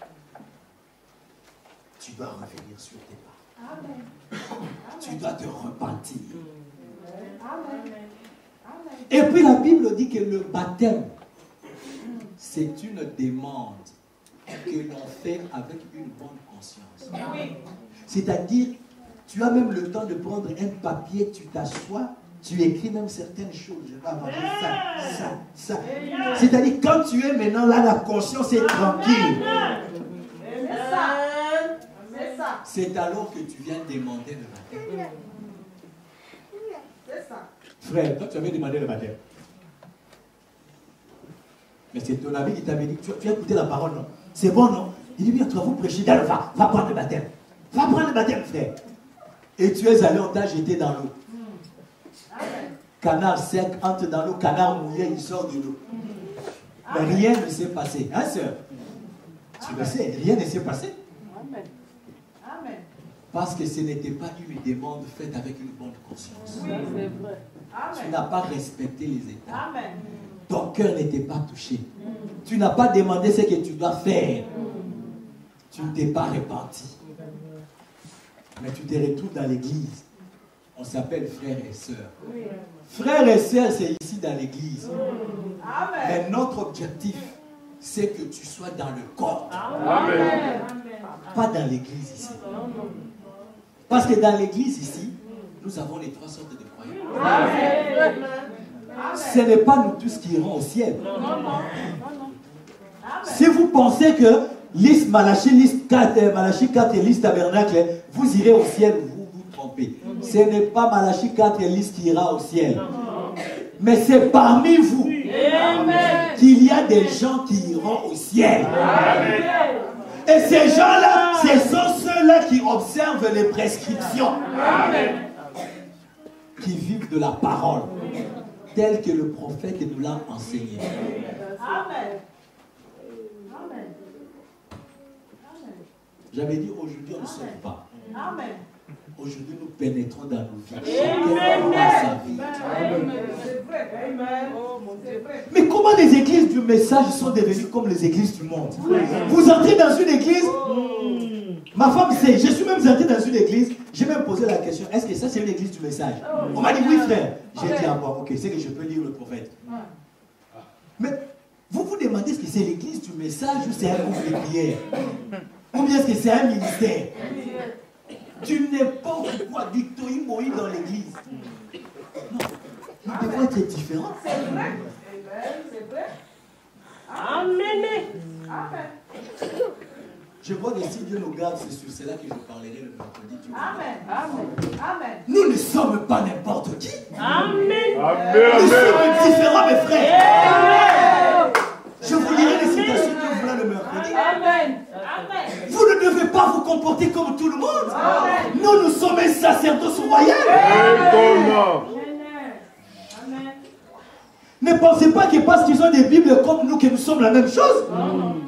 Tu dois revenir sur tes pas. Amen. Tu dois te repentir. Amen. Et puis la Bible dit que le baptême, c'est une demande que l'on fait avec une bonne conscience. Oui. C'est-à-dire, tu as même le temps de prendre un papier, tu t'assois, tu écris même certaines choses. Je vais avoir ça. C'est-à-dire, quand tu es maintenant là, la conscience est tranquille. C'est ça. C'est ça. C'est alors que tu viens demander le baptême. C'est ça. Frère, toi tu avais demandé le baptême. Mais c'est ton ami qui t'avait dit, tu as écouté la parole, non? C'est bon, non? Il dit, bien, toi, vous prêchez dans le va prendre le baptême. Va prendre le baptême, frère. Et tu es allé, on t'a jeté dans l'eau. Canard sec entre dans l'eau, canard mouillé, il sort de l'eau. Mais rien ne s'est passé. Hein, sœur? Tu le sais, rien ne s'est passé. Amen. Amen. Parce que ce n'était pas une demande faite avec une bonne conscience. Oui, c'est vrai. Tu Amen. n'as pas respecté les étapes. Amen. Ton cœur n'était pas touché. Tu n'as pas demandé ce que tu dois faire. Tu ne t'es pas repenti. Mais tu te retrouves dans l'église. On s'appelle frères et sœurs. Oui. Frères et sœurs, c'est ici dans l'église. Amen. Mais notre objectif, c'est que tu sois dans le corps. Amen. Pas dans l'église ici. Parce que dans l'église ici, nous avons les trois sortes de croyants. Amen. Ce n'est pas nous tous qui irons au ciel. Non, non. Non, non. Si vous pensez que liste Malachie, liste 4, Malachie 4 et liste Tabernacle, vous irez au ciel, vous vous trompez. Ce n'est pas Malachie 4 et liste qui ira au ciel. Mais c'est parmi vous qu'il y a des gens qui iront au ciel. Et ces gens-là, ce sont ceux-là qui observent les prescriptions. Qui vivent de la parole, telle que le prophète nous l'a enseigné. Amen. Amen. J'avais dit aujourd'hui, on ne sort pas. Amen. Aujourd'hui, nous pénétrons dans nos vies. Amen. Chacun dans sa vie. C'est vrai. Amen. Oh, mon Dieu. C'est vrai. Mais comment les églises du message sont devenues comme les églises du monde? Vous entrez dans une église, ma femme sait, je suis même entré dans une église, j'ai même posé la question, est-ce que ça c'est une église du message? On m'a dit oui frère. J'ai dit ah bon, ok, c'est que je peux lire le prophète. Mais vous vous demandez est-ce que c'est l'église du message ou c'est un groupe de prière? Ou bien est-ce que c'est un ministère? Tu n'es pas quoi du toïmoï dans l'église. Non, nous devons être différents. C'est vrai. Amen. C'est vrai. Amen. Amen. Je vois que si Dieu nous garde, c'est sur cela que je parlerai le mercredi. Amen. Amen. Amen. Nous ne sommes pas n'importe qui. Amen. Nous sommes différents, mes frères. Je vous lirai les citations que vous voulez le mercredi. Amen. Vous ne devez pas vous comporter comme tout le monde. Nous sommes un sacerdoce royal. Amen. Ne pensez pas que parce qu'ils ont des Bibles comme nous, que nous sommes la même chose. Amen.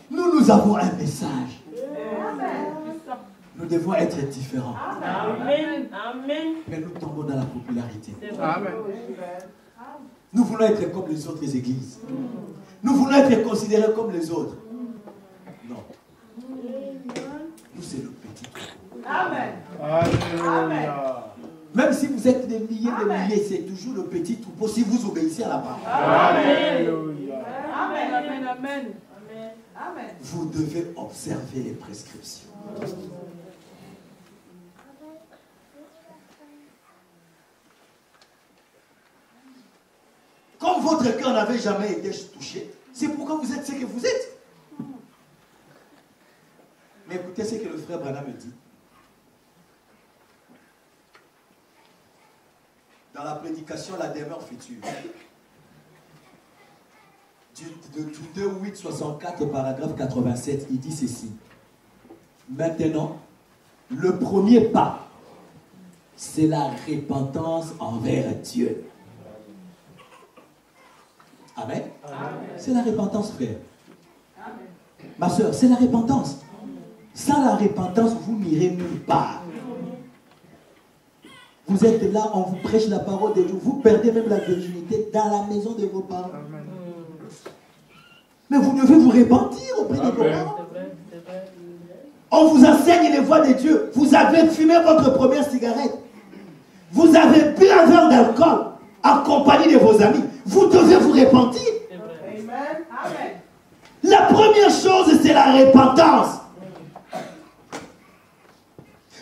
Nous avons un message. Amen. Nous devons être différents. Amen. Amen. Mais nous tombons dans la popularité. Amen. Nous voulons être comme les autres églises. Nous voulons être considérés comme les autres. Non. Nous, c'est le petit. Amen. Alléluia. Même si vous êtes des milliers, c'est toujours le petit troupeau si vous obéissez à la parole. Alléluia. Amen. Amen. Amen. Amen. Vous devez observer les prescriptions. Comme votre cœur n'avait jamais été touché, c'est pourquoi vous êtes ce que vous êtes. Mais écoutez ce que le frère Branham me dit. Dans la prédication, la demeure future. De 2 8 64 paragraphe 87, il dit ceci. Maintenant, le premier pas, c'est la repentance envers Dieu. Amen. C'est la repentance, frère. Ma soeur, c'est la repentance. Sans la repentance, vous n'irez nulle part. Vous êtes là, on vous prêche la parole de Dieu. Vous perdez même la virginité dans la maison de vos parents. Mais vous devez vous repentir auprès de vos parents. On vous enseigne les voies de Dieu. Vous avez fumé votre première cigarette. Vous avez bu un verre d'alcool en compagnie de vos amis. Vous devez vous repentir. Amen. Amen. La première chose, c'est la repentance.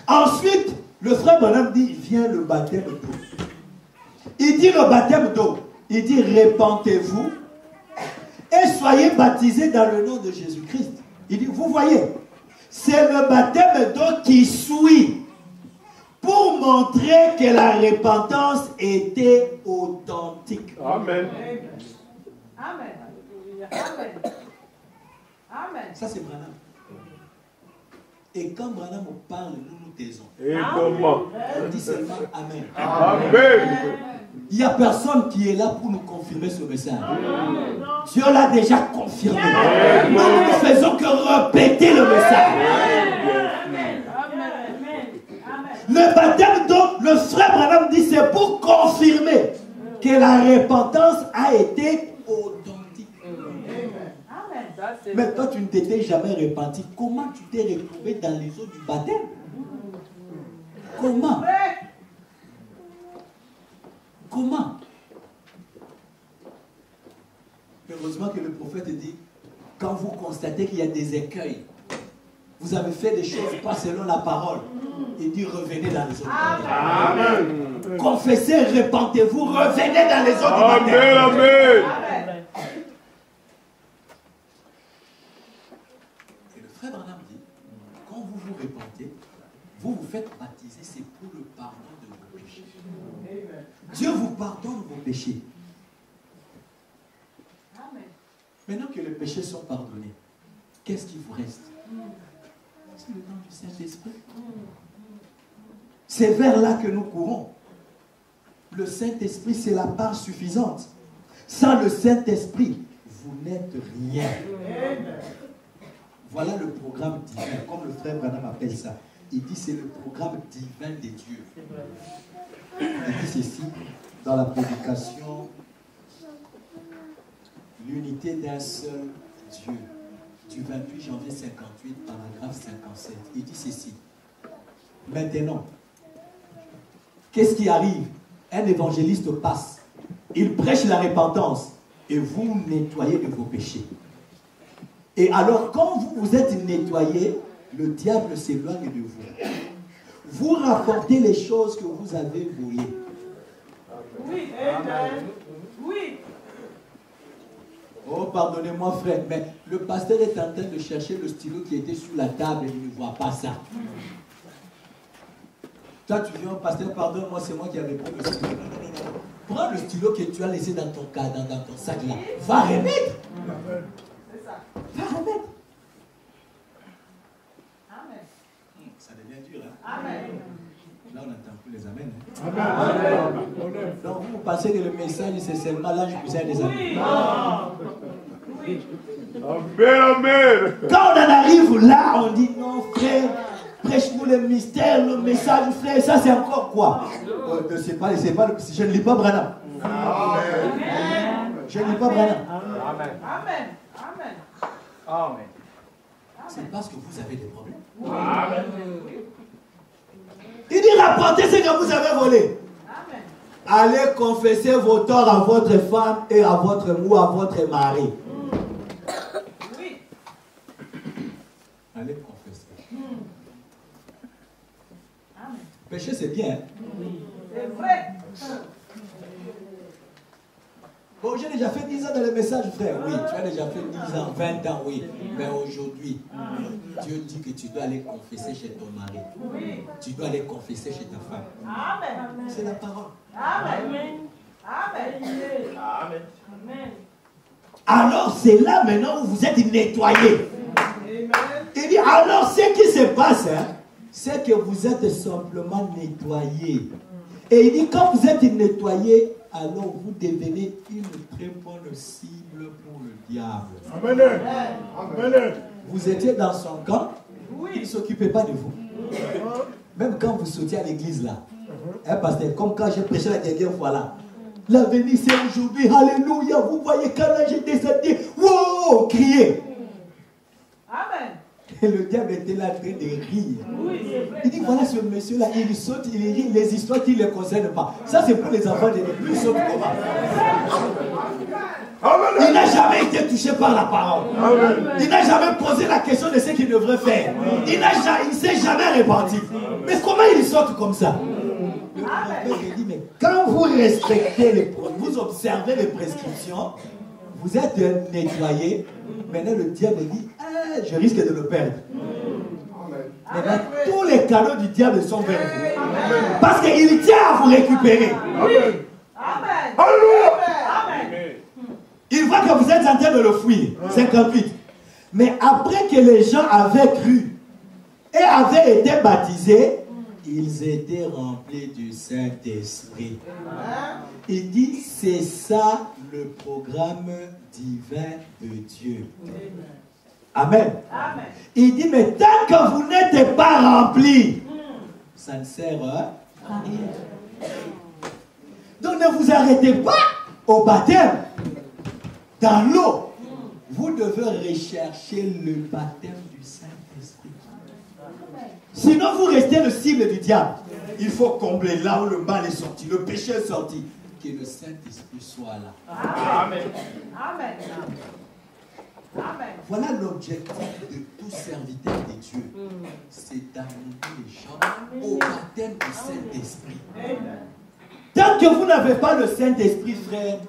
Ensuite, le frère Branham dit, vient le baptême d'eau. Il dit le baptême d'eau. Il dit, repentez-vous et soyez baptisés dans le nom de Jésus-Christ. Il dit, vous voyez, c'est le baptême d'eau qui suit pour montrer que la repentance était authentique. Amen. Amen. Amen. Amen. Ça, c'est Branham. Et quand Branham parle, nous taisons. Et comment? On dit seulement Amen. Amen. Il n'y a personne qui est là pour nous confirmer ce message. Dieu l'a déjà confirmé. Nous ne faisons que répéter le message. Le baptême dont le frère Branham dit, c'est pour confirmer que la repentance a été authentique. Mais toi, tu ne t'étais jamais repenti. Comment tu t'es retrouvé dans les eaux du baptême? Comment? Comment? Heureusement que le prophète dit, quand vous constatez qu'il y a des écueils, vous avez fait des choses pas selon la parole, il dit revenez dans les eaux du baptême. Amen. Confessez, repentez-vous, revenez dans les eaux du baptême. Amen. Et le frère Branham dit, quand vous vous repentez, vous vous faites baptiser, c'est pour le pardon de vos péchés. Dieu vous pardonne vos péchés. Maintenant que les péchés sont pardonnés, qu'est-ce qui vous reste? C'est le nom du Saint-Esprit. C'est vers là que nous courons. Le Saint-Esprit, c'est la part suffisante. Sans le Saint-Esprit, vous n'êtes rien. Voilà le programme divin, comme le frère Branham appelle ça. Il dit c'est le programme divin des dieux. Il dit ceci dans la prédication, l'unité d'un seul Dieu, du 28 janvier 58, paragraphe 57. Il dit ceci. Maintenant, qu'est-ce qui arrive? Un évangéliste passe, il prêche la repentance et vous nettoyez de vos péchés. Et alors, quand vous êtes nettoyé, le diable s'éloigne de vous. Vous rapportez les choses que vous avez volées. Oui, amen. Oui. Oh, pardonnez-moi, frère, mais le pasteur est en train de chercher le stylo qui était sur la table et il ne voit pas ça. Toi, tu viens au pasteur, pardonne-moi, c'est moi qui avais pris le stylo. Non, non, non, non. Prends le stylo que tu as laissé dans ton sac là. Va remettre. C'est ça. Va remettre. Amen. Ça devient dur, hein? Amen. Là, on n'entend plus les amens. Hein? Amen. Donc, vous pensez que le message, c'est seulement l'ange puissant des amens. Oui. Oui. Amen. Amen. Quand on en arrive là, on dit non, frère, prêche-nous le mystère, le message, frère. Ça, c'est encore quoi? Je ne lis pas Branham. Je ne lis pas Branham. Amen. Amen. Amen. Amen. C'est parce que vous avez des problèmes. Amen. Il dit rapportez ce que vous avez volé. Amen. Allez confesser vos torts à votre femme et à votre ou à votre mari. Oui. Allez confesser. Amen. Péché, c'est bien. Hein? C'est vrai. Bon, j'ai déjà fait 10 ans dans le message, frère. Oui, tu as déjà fait 10 ans, 20 ans, oui. Mais aujourd'hui, Dieu dit que tu dois aller confesser chez ton mari. Oui. Tu dois aller confesser chez ta femme. Amen. C'est la parole. Amen. Amen. Amen. Alors, c'est là maintenant où vous êtes nettoyés. Amen. Il dit, alors, ce qui se passe, hein, c'est que vous êtes simplement nettoyés. Et il dit, quand vous êtes nettoyés, alors vous devenez une très bonne cible pour le diable. Amen. Amen. Vous étiez dans son camp, il ne s'occupait pas de vous. Même quand vous sautiez à l'église là, hein, pasteur, comme quand j'ai prêché la dernière fois là, l'avenir c'est aujourd'hui, alléluia, vous voyez quand là j'ai descendu, wow, crier. Amen. Et le diable était là en train de rire. Oui, c'est vrai. Il dit voilà ce monsieur là, il saute, il rit les histoires qui ne le concernent pas. Ça c'est pour les enfants de l'église, il saute comment? Il n'a jamais été touché par la parole. Il n'a jamais posé la question de ce qu'il devrait faire. Il ne s'est jamais repenti. Mais comment il saute comme ça? Le prophète dit, mais quand vous respectez vous observez les prescriptions, vous êtes nettoyé. Maintenant le diable dit, ah, je risque de le perdre. Maintenant, tous les canaux du diable sont vers vous. Parce qu'il tient à vous récupérer. Amen. Amen. Alléluia. Amen. Il voit que en train de le fouiller. 58. Mais après que les gens avaient cru et avaient été baptisés, ils étaient remplis du Saint-Esprit. Il dit, c'est ça le programme divin de Dieu. Amen. Amen. Il dit, mais tant que vous n'êtes pas remplis, ça ne sert à rien. Donc ne vous arrêtez pas au baptême. Dans l'eau, vous devez rechercher le baptême du Saint-Esprit. Sinon, vous restez le cible du diable. Il faut combler là où le mal est sorti, le péché est sorti. Que le Saint-Esprit soit là. Amen. Amen. Amen. Voilà l'objectif de tout serviteur de Dieu. C'est d'amener les gens au baptême du Saint-Esprit. Tant que vous n'avez pas le Saint-Esprit, frère,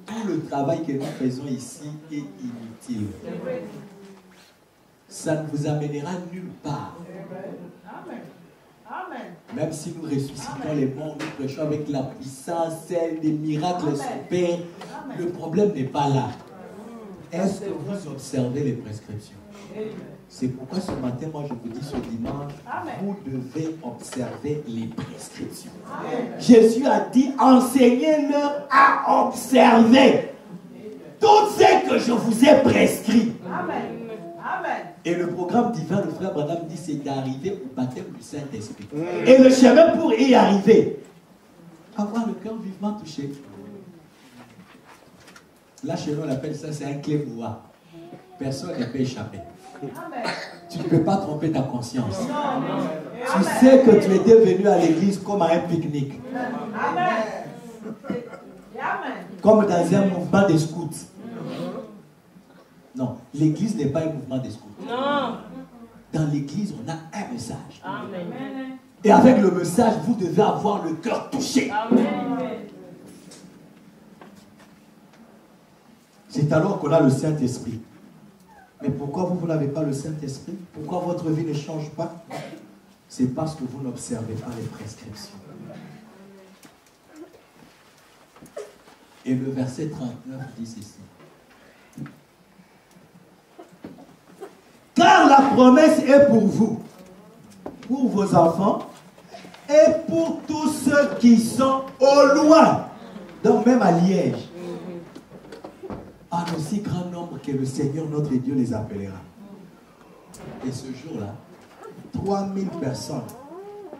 tout le travail que nous faisons ici est inutile. Ça ne vous amènera nulle part. Amen. Amen. Même si nous ressuscitons les morts, nous prêchons avec la puissance, celle des miracles s'opèrent. Le problème n'est pas là. Est-ce que vous observez les prescriptions? C'est pourquoi ce matin, moi je vous dis ce dimanche, vous devez observer les prescriptions. Jésus a dit, enseignez-leur à observer tout ce que je vous ai prescrit. Amen. Amen. Et le programme divin, le frère Branham dit, c'est d'arriver au baptême du Saint-Esprit. Et le chemin pour y arriver, avoir le cœur vivement touché. Là, chez nous, on appelle ça, c'est un clé noir. Personne ne peut échapper. Amen. Tu ne peux pas tromper ta conscience. Amen. Tu sais que tu étais venu à l'église comme à un pique-nique. Amen. Amen. Comme dans un mouvement des scouts. Non, l'église n'est pas un mouvement des scouts. Non. Dans l'église, on a un message. Amen. Et avec le message, vous devez avoir le cœur touché. Amen. C'est alors qu'on a le Saint-Esprit. Mais pourquoi vous n'avez pas le Saint-Esprit? Pourquoi votre vie ne change pas? C'est parce que vous n'observez pas les prescriptions. Et le verset 39 dit ceci. Car la promesse est pour vous, pour vos enfants, et pour tous ceux qui sont au loin, donc même à Liège, en aussi grand nombre que le Seigneur notre Dieu les appellera. Et ce jour-là, 3000 personnes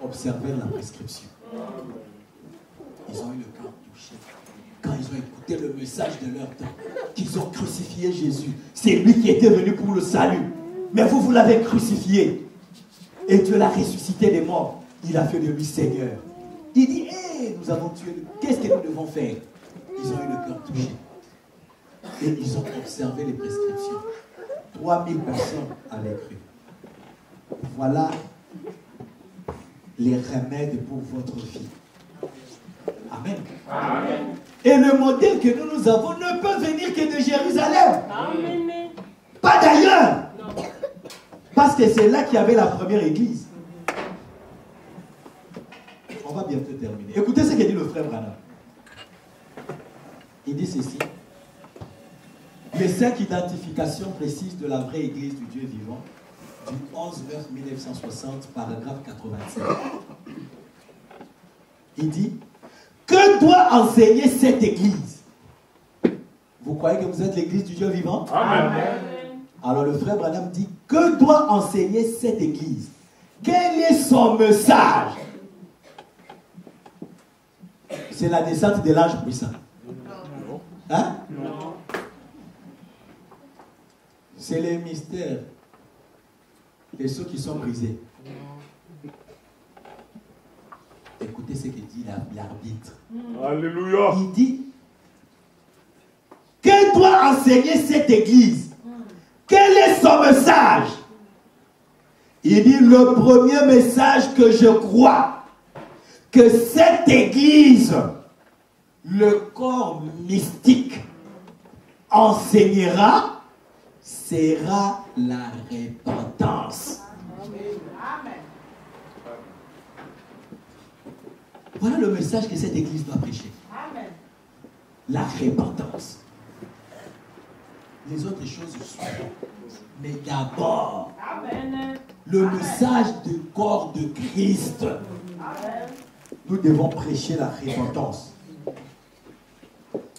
observaient la prescription. Ils ont eu le cœur touché. Quand ils ont écouté le message de leur temps, qu'ils ont crucifié Jésus. C'est lui qui était venu pour le salut. Mais vous l'avez crucifié. Et Dieu l'a ressuscité des morts. Il a fait de lui Seigneur. Il dit, hé, nous avons tué. Qu'est-ce que nous devons faire? Ils ont eu le cœur touché. Et ils ont observé les prescriptions. 3000 personnes avaient cru. Voilà les remèdes pour votre vie. Amen. Amen. Et le modèle que nous avons ne peut venir que de Jérusalem. Amen. Pas d'ailleurs. Non. Parce que c'est là qu'il y avait la première église. On va bientôt terminer. Écoutez ce que dit le frère Branham. Il dit ceci. Les 5 identifications précises de la vraie église du Dieu vivant, du 11/9/1960, paragraphe 87. Il dit, que doit enseigner cette église? Vous croyez que vous êtes l'église du Dieu vivant? Amen. Alors le frère Branham dit, que doit enseigner cette église? Quel est son message? C'est la descente de l'ange puissant. Hein? Non. C'est les mystères de ceux qui sont brisés. Écoutez ce que dit l'arbitre. Alléluia. Il dit, que doit enseigner cette église? Quel est son message? Il dit, le premier message que je crois, que cette église, le corps mystique, enseignera, sera la repentance. Amen. Voilà le message que cette église doit prêcher. Amen. La repentance. les autres choses suivront. Mais d'abord, Amen. le message du corps de Christ. Amen. Nous devons prêcher la repentance.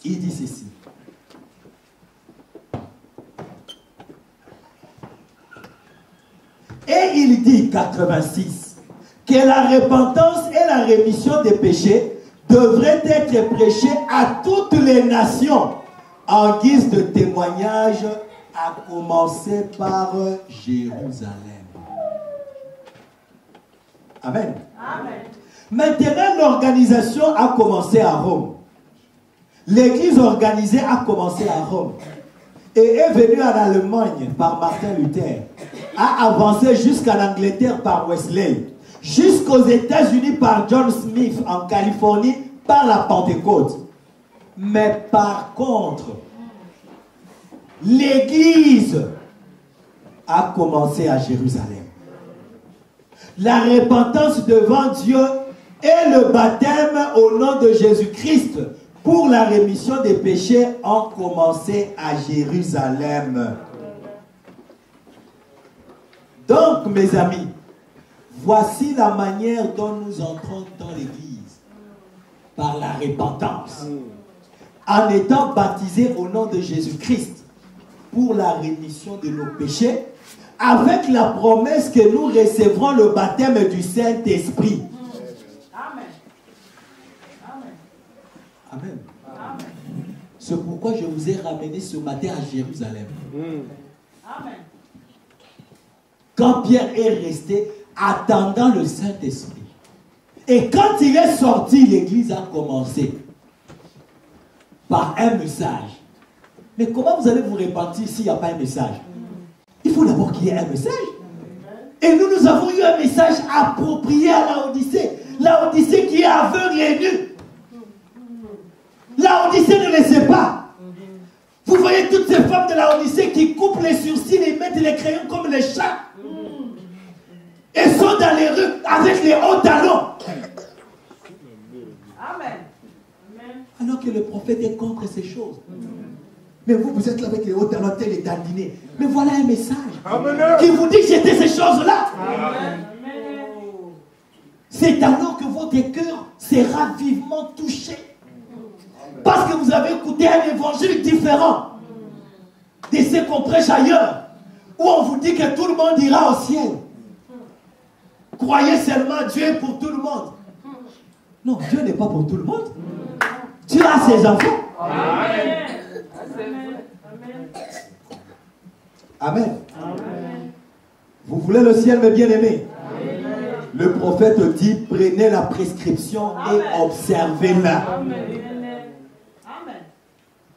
Il dit ceci. Et il dit, 86, que la repentance et la rémission des péchés devraient être prêchées à toutes les nations en guise de témoignage, à commencer par Jérusalem. Amen. Amen. Maintenant, l'organisation a commencé à Rome. L'église organisée a commencé à Rome et est venue en Allemagne par Martin Luther, a avancé jusqu'en Angleterre par Wesley, jusqu'aux États-Unis par John Smith, en Californie par la Pentecôte. Mais par contre, l'église a commencé à Jérusalem. La repentance devant Dieu et le baptême au nom de Jésus-Christ pour la rémission des péchés ont commencé à Jérusalem. Donc, mes amis, voici la manière dont nous entrons dans l'église. Par la repentance. En étant baptisés au nom de Jésus-Christ pour la rémission de nos péchés, avec la promesse que nous recevrons le baptême du Saint-Esprit. Amen. Amen. Amen. Amen. C'est pourquoi je vous ai ramené ce matin à Jérusalem. Amen. Quand Pierre est resté attendant le Saint-Esprit. Et quand il est sorti, l'église a commencé par un message. Mais comment vous allez vous repentir s'il n'y a pas un message? Il faut d'abord qu'il y ait un message. Et nous avons eu un message approprié à Laodicée. Laodicée qui est aveugle et nue. Laodicée ne le sait pas. Vous voyez toutes ces femmes de Laodicée qui coupent les sourcils et mettent les crayons comme les chats. Et sont dans les rues avec les hauts talons. Amen. Alors que le prophète est contre ces choses. Mais vous, vous êtes là avec les hauts talons, tel les dandinés. Mais voilà un message qui vous dit que j'étais ces choses-là. C'est alors que votre cœur sera vivement touché. Parce que vous avez écouté un évangile différent de ce qu'on prêche ailleurs. Où on vous dit que tout le monde ira au ciel. Croyez seulement Dieu est pour tout le monde. Non, Dieu n'est pas pour tout le monde. Dieu a ses enfants. Amen. Amen. Vous voulez le ciel, mes bien-aimés? Le prophète dit, prenez la prescription et observez-la.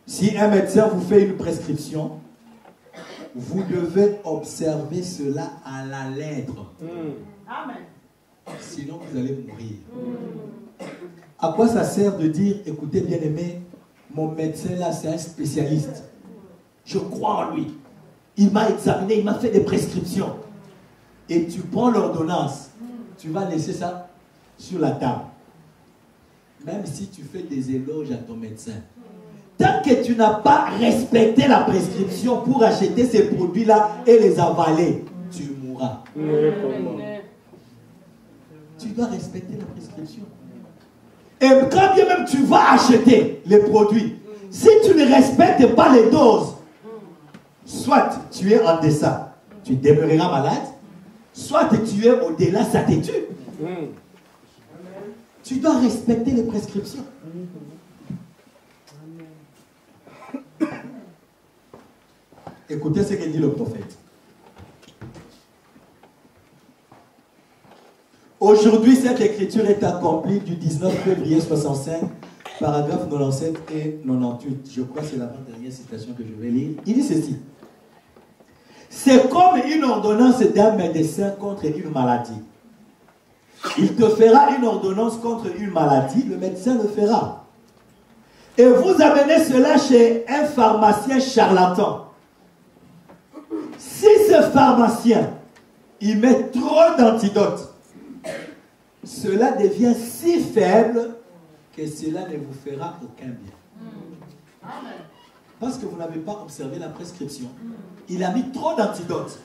Si un médecin vous fait une prescription, vous devez observer cela à la lettre. Amen. Sinon, vous allez mourir. À quoi ça sert de dire, écoutez, bien-aimé, mon médecin là, c'est un spécialiste. Je crois en lui. Il m'a examiné, il m'a fait des prescriptions. Et tu prends l'ordonnance, tu vas laisser ça sur la table. Même si tu fais des éloges à ton médecin. Tant que tu n'as pas respecté la prescription pour acheter ces produits-là et les avaler, tu mourras. Tu dois respecter la prescription. Et quand bien même tu vas acheter les produits, si tu ne respectes pas les doses, soit tu es en deçà, tu demeureras malade, soit tu es au-delà, ça te tue. Tu dois respecter les prescriptions. Écoutez ce que dit le prophète. Aujourd'hui, cette écriture est accomplie du 19 février 65, paragraphes 97 et 98. Je crois que c'est l'avant-dernière citation que je vais lire. Il dit ceci. C'est comme une ordonnance d'un médecin contre une maladie. Il te fera une ordonnance contre une maladie, le médecin le fera. Et vous amenez cela chez un pharmacien charlatan. Si ce pharmacien, il met trop d'antidotes, cela devient si faible que cela ne vous fera aucun bien. parce que vous n'avez pas observé la prescription. Il a mis trop d'antidotes.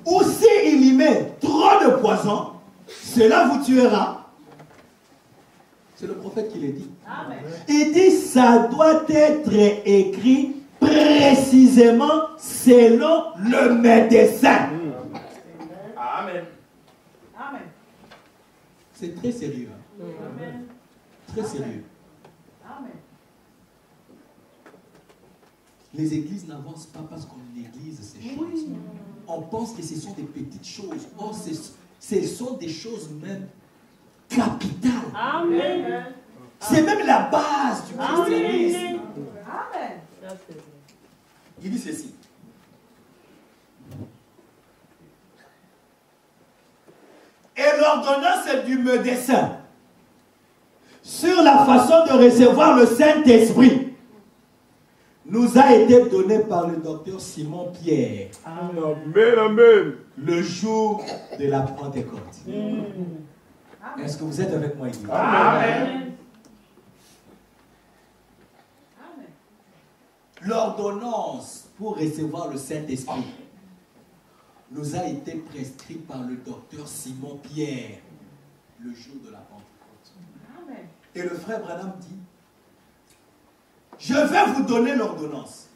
Ou s'il y met trop de poison, cela vous tuera. C'est le prophète qui l'a dit. Amen. Il dit, ça doit être écrit précisément selon le médecin. Amen. Amen. C'est très sérieux. Hein? Amen. Très sérieux. Amen. Les églises n'avancent pas parce qu'on néglige ces choses. On pense que ce sont des petites choses. Or, ce sont des choses même capitales. Amen. C'est même la base du christianisme. Amen. Il dit ceci. Et l'ordonnance du médecin sur la façon de recevoir le Saint-Esprit nous a été donnée par le docteur Simon Pierre. Amen, amen. Le jour de la Pentecôte. Est-ce que vous êtes avec moi ici? Amen. L'ordonnance pour recevoir le Saint-Esprit nous a été prescrite par le docteur Simon Pierre le jour de la Pentecôte. Amen. Et le frère Branham dit, je vais vous donner l'ordonnance.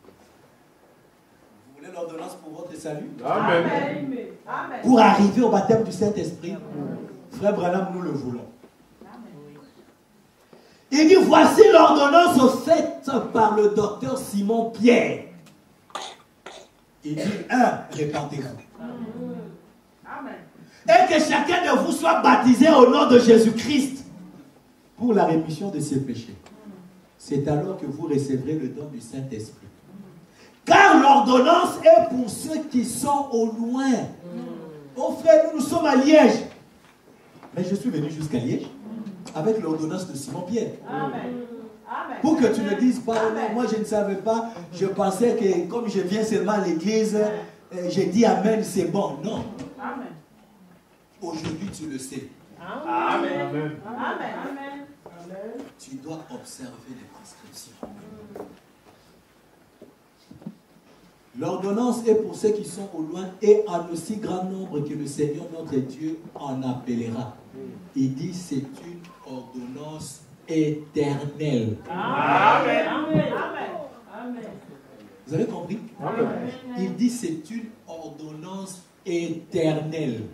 Vous voulez l'ordonnance pour votre salut? Amen. Amen. Pour arriver au baptême du Saint-Esprit? Frère Branham, nous le voulons. Il dit, voici l'ordonnance faite par le docteur Simon Pierre. Il dit, 1, répentez-vous. Amen. Et que chacun de vous soit baptisé au nom de Jésus-Christ pour la rémission de ses péchés. C'est alors que vous recevrez le don du Saint-Esprit. Car l'ordonnance est pour ceux qui sont au loin. Oh frère, nous sommes à Liège. Mais je suis venu jusqu'à Liège avec l'ordonnance de Simon Pierre. Amen. Amen. Pour que tu ne dises pas, oh non, moi je ne savais pas, je pensais que comme je viens seulement à l'église, j'ai dit Amen, c'est bon. Non. Amen. Aujourd'hui tu le sais. Amen. Amen. Amen. Tu dois observer les prescriptions. L'ordonnance est pour ceux qui sont au loin et en aussi grand nombre que le Seigneur notre Dieu en appellera. Il dit c'est une ordonnance éternelle. Amen. Amen. Vous avez compris? Amen. Il dit c'est une ordonnance éternelle.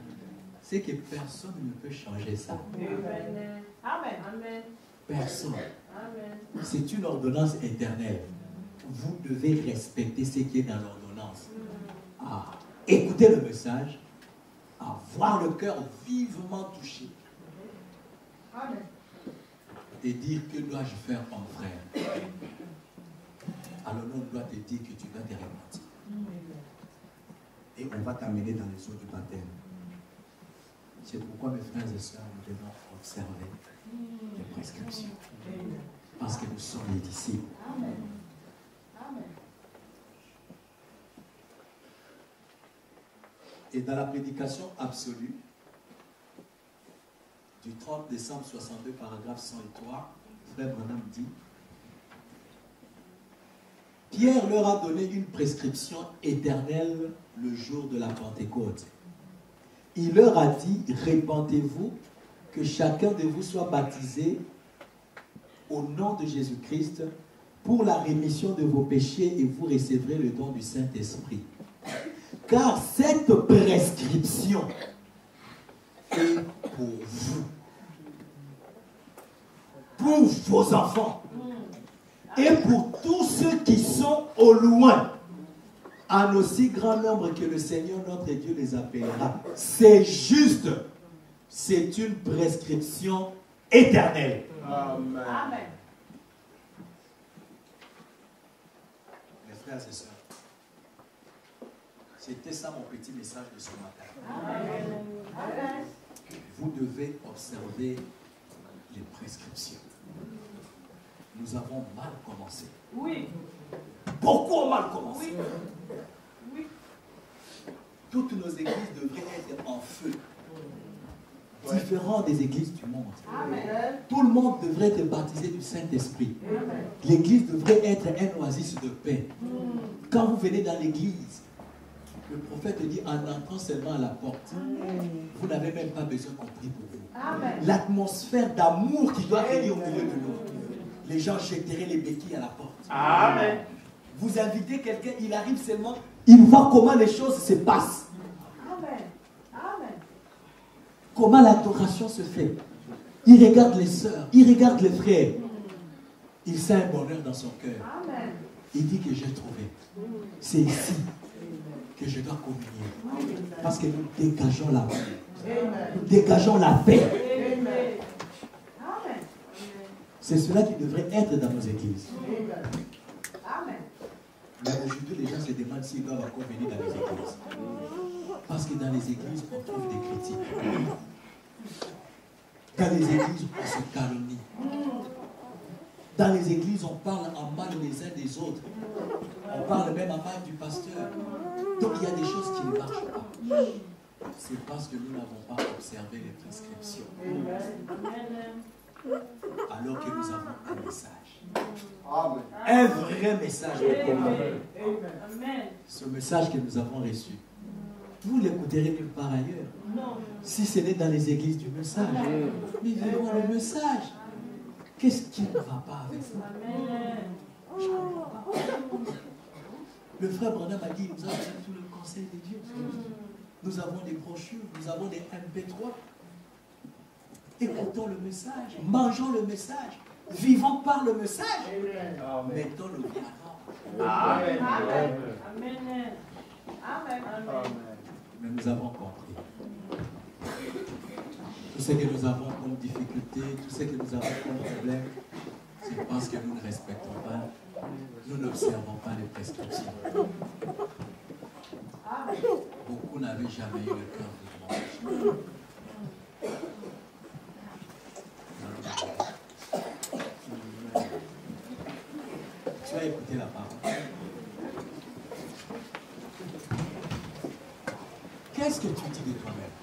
C'est que personne ne peut changer ça. Amen. Personne. Amen. C'est une ordonnance éternelle. Vous devez respecter ce qui est dans l'ordonnance. Écouter le message, avoir le cœur vivement touché. Amen. Et dire que dois-je faire mon frère. Alors on doit te dire que tu dois te repentir. Et on va t'amener dans les eaux du baptême. C'est pourquoi mes frères et sœurs, nous devons observer les prescriptions. Parce que nous sommes les disciples. Amen. Amen. Et dans la prédication absolue du 30 décembre 62, paragraphe 103, frère Branham dit, Pierre leur a donné une prescription éternelle le jour de la Pentecôte. Il leur a dit, répentez-vous, que chacun de vous soit baptisé au nom de Jésus-Christ pour la rémission de vos péchés et vous recevrez le don du Saint-Esprit. Car cette prescription est pour vous, pour vos enfants et pour tous ceux qui sont au loin, en aussi grand nombre que le Seigneur notre Dieu les appellera. C'est juste, c'est une prescription éternelle. Amen. Amen. Mes frères et sœurs, c'était ça mon petit message de ce matin. Amen. Amen. Vous devez observer les prescriptions. Nous avons mal commencé. Oui. Beaucoup ont mal commencé. Oui. Oui. Toutes nos églises devraient être en feu. différent des églises du monde. Amen. Tout le monde devrait être baptisé du Saint-Esprit. L'église devrait être un oasis de paix. Quand vous venez dans l'église, le prophète dit en entrant seulement à la porte, vous n'avez même pas besoin qu'on prie pour vous. L'atmosphère d'amour qui doit régner au milieu de nous. Les gens jetteraient les béquilles à la porte. Amen. Vous invitez quelqu'un, il arrive seulement, il voit comment les choses se passent. Amen. Amen. Comment l'adoration se fait. Il regarde les sœurs, il regarde les frères. Il sent un bonheur dans son cœur. Amen. Il dit que j'ai trouvé. C'est ici que je dois communier. Parce que nous dégageons l'amour. Nous dégageons la paix. Amen. Amen. C'est cela qui devrait être dans nos églises. Amen. Mais aujourd'hui, les gens se demandent s'ils doivent encore venir dans les églises. Parce que dans les églises, on trouve des critiques. Dans les églises, on se calomnie. Dans les églises, on parle en mal les uns des autres. On parle même en mal du pasteur. Donc il y a des choses qui ne marchent pas. C'est parce que nous n'avons pas observé les prescriptions. Alors que nous avons un message. Un vrai message de commun. Ce message que nous avons reçu. Vous ne l'écouterez nulle part ailleurs. Si ce n'est dans les églises du message. Mais vivons le message. Qu'est-ce qui ne va pas avec ça? Je ne comprends pas. Le frère Branham a dit, nous avons tout le conseil de Dieu. Nous avons des brochures, nous avons des MP3. Écoutons le message, mangeons le message, vivons par le message. Mettons le bien avant. Amen. Amen. Amen. Mais nous avons compris. Tout ce que nous avons comme difficulté, tout ce que nous avons comme problème, c'est parce que nous ne respectons pas, nous n'observons pas les prescriptions. Beaucoup n'avaient jamais eu le cœur de manger. Tu as écouté la parole. Qu'est-ce que tu dis de toi-même?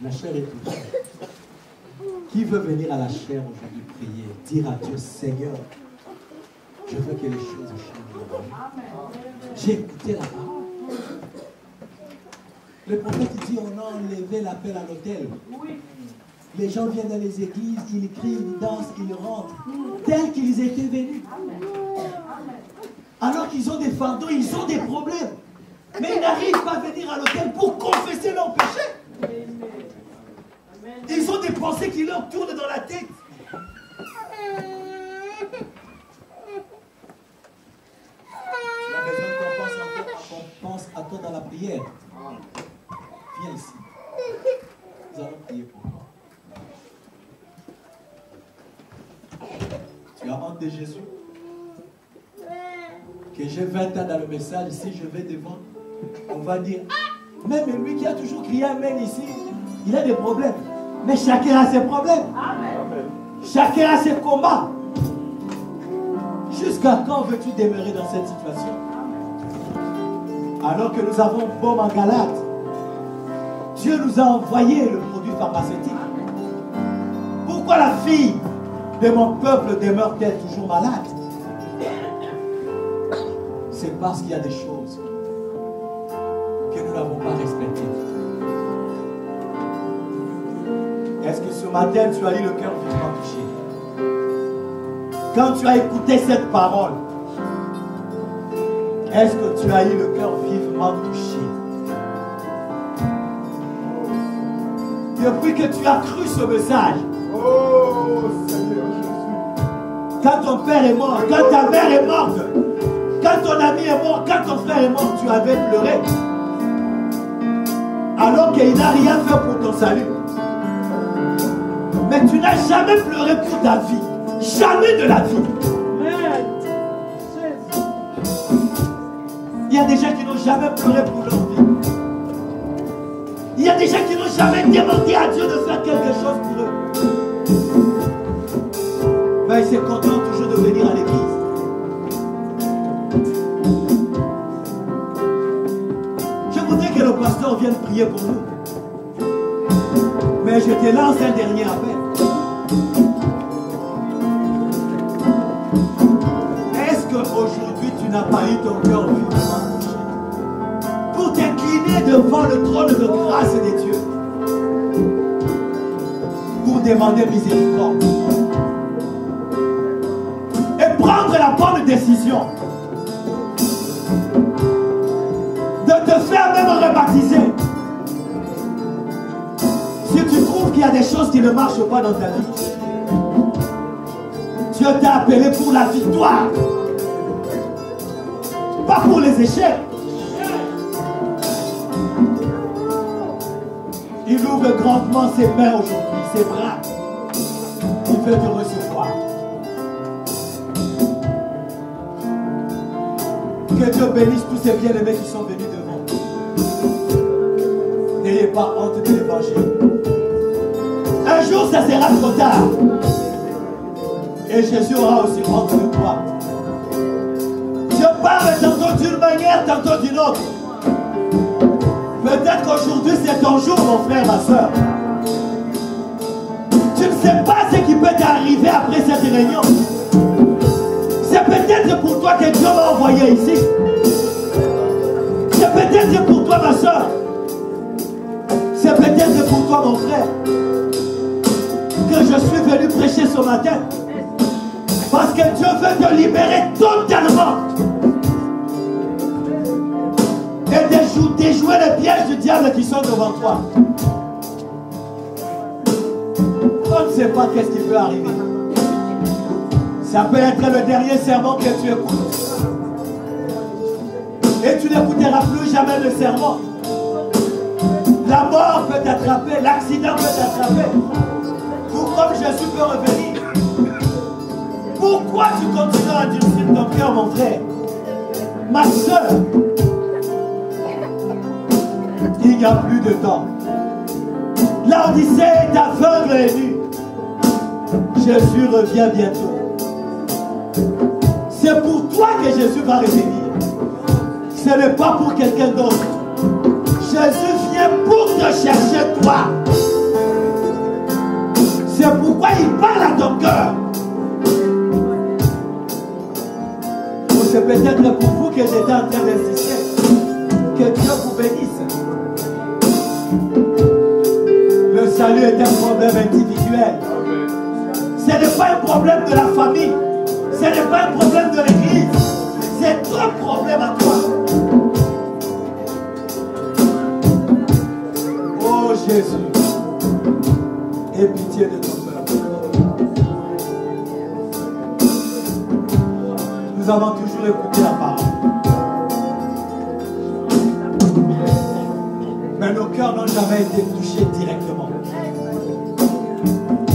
La chair est touchée. Qui veut venir à la chair aujourd'hui prier, dire à Dieu, Seigneur, je veux que les choses changent. J'ai écouté la parole. Le prophète dit, on a enlevé l'appel à l'autel. Les gens viennent dans les églises, ils crient, ils dansent, ils rentrent, tels qu'ils étaient venus. Alors qu'ils ont des fardeaux, ils ont des problèmes. Mais ils n'arrivent pas à venir à l'autel pour confesser leurs péchés. Ils ont des pensées qui leur tournent dans la tête. Tu as besoin qu'on pense à toi dans la prière. Viens ici. Nous allons prier pour toi. Tu as honte de Jésus? Que j'ai 20 ans dans le message, si je vais devant, on va dire, ah, même lui qui a toujours crié Amen ici, il a des problèmes. Mais chacun a ses problèmes. Amen. Chacun a ses combats. Jusqu'à quand veux-tu demeurer dans cette situation? Alors que nous avons Baume en Galate, Dieu nous a envoyé le produit pharmaceutique. Pourquoi la fille de mon peuple demeure-t-elle toujours malade? C'est parce qu'il y a des choses que nous n'avons pas respectées. Est-ce que ce matin tu as eu le cœur vivement touché? Quand tu as écouté cette parole, est-ce que tu as eu le cœur vivement touché? Depuis que tu as cru ce message, Oh Seigneur Jésus. quand ton père est mort, quand ta mère est morte, quand ton ami est mort, quand ton frère est mort, tu avais pleuré. Alors qu'il n'a rien fait pour ton salut. Mais tu n'as jamais pleuré pour ta vie. Jamais de la vie. Il y a des gens qui n'ont jamais pleuré pour leur vie. Il y a des gens qui n'ont jamais demandé à Dieu de faire quelque chose pour eux. Mais ils se contentent toujours de venir à l'église. Je voudrais que le pasteur vienne prier pour nous. te lance un dernier appel. Est-ce qu'aujourd'hui tu n'as pas eu ton cœur vivement touché pour t'incliner devant le trône de grâce des dieux pour demander miséricorde et prendre la bonne décision de te faire même rebaptiser? Si tu trouves qu'il y a des choses qui ne marchent pas dans ta vie, Dieu t'a appelé pour la victoire, pas pour les échecs. Il ouvre grandement ses mains aujourd'hui, ses bras. Il veut te recevoir. Que Dieu bénisse tous ces bien-aimés qui sont venus devant. N'ayez pas honte de l'évangile. Un jour, ça sera trop tard. Et Jésus aura aussi honte de toi. Je parle tantôt d'une manière, tantôt d'une autre. Peut-être qu'aujourd'hui, c'est ton jour, mon frère, ma soeur. Tu ne sais pas ce qui peut t'arriver après cette réunion. C'est peut-être pour toi que Dieu m'a envoyé ici. C'est peut-être pour toi, ma soeur. C'est peut-être pour toi, mon frère, que je suis venu prêcher ce matin. Parce que Dieu veut te libérer totalement. Et déjouer les pièges du diable qui sont devant toi. On ne sait pas qu'est-ce qui peut arriver. Ça peut être le dernier sermon que tu écoutes. Et tu n'écouteras plus jamais le sermon. La mort peut t'attraper, l'accident peut t'attraper. Tout comme Jésus peut revenir. Pourquoi tu continues à durcir ton cœur, mon frère? Ma soeur, il n'y a plus de temps. L'Odyssée est aveugle et nue. Jésus revient bientôt. C'est pour toi que Jésus va revenir. Ce n'est pas pour quelqu'un d'autre. Jésus vient pour te chercher toi. C'est pourquoi il parle à ton cœur. C'est peut-être pour vous que j'étais en train d'insister. Que Dieu vous bénisse. Le salut est un problème individuel. Ce n'est pas un problème de la famille. Ce n'est pas un problème de l'église. C'est ton problème à toi. Oh Jésus, aie pitié de ton peuple. Nous avons toujours écouté la parole. Mais nos cœurs n'ont jamais été touchés directement.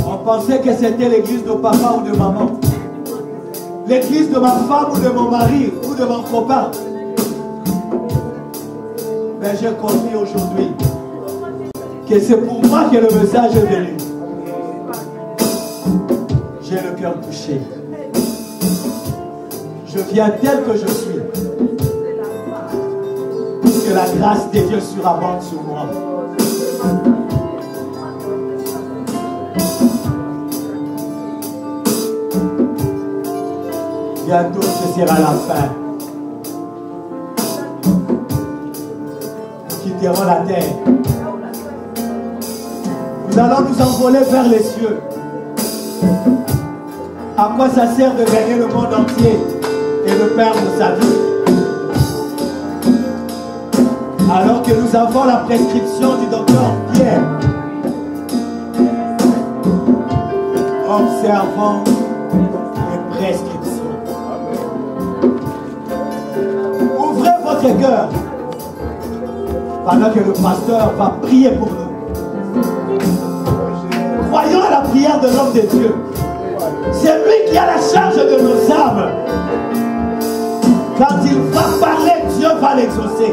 On pensait que c'était l'église de papa ou de maman. L'église de ma femme ou de mon mari ou de mon copain. Mais j'ai compris aujourd'hui que c'est pour moi que le message est venu. J'ai le cœur touché. Je viens tel que je suis. Que la grâce de Dieu surabonde sur moi. Bientôt ce sera la fin. Nous quitterons la terre. Nous allons nous envoler vers les cieux. À quoi ça sert de gagner le monde entier et de perdre sa vie? Alors que nous avons la prescription du docteur Pierre. Observons les prescriptions. Ouvrez votre cœur pendant que le pasteur va prier pour nous. Croyons à la prière de l'homme de Dieu. C'est lui qui a la charge de nos âmes. Quand il va parler, Dieu va l'exaucer.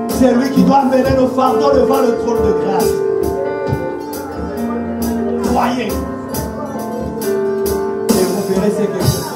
C'est lui qui doit mener nos fardeaux devant le trône de grâce. Croyez. Et vous verrez ce que je fais.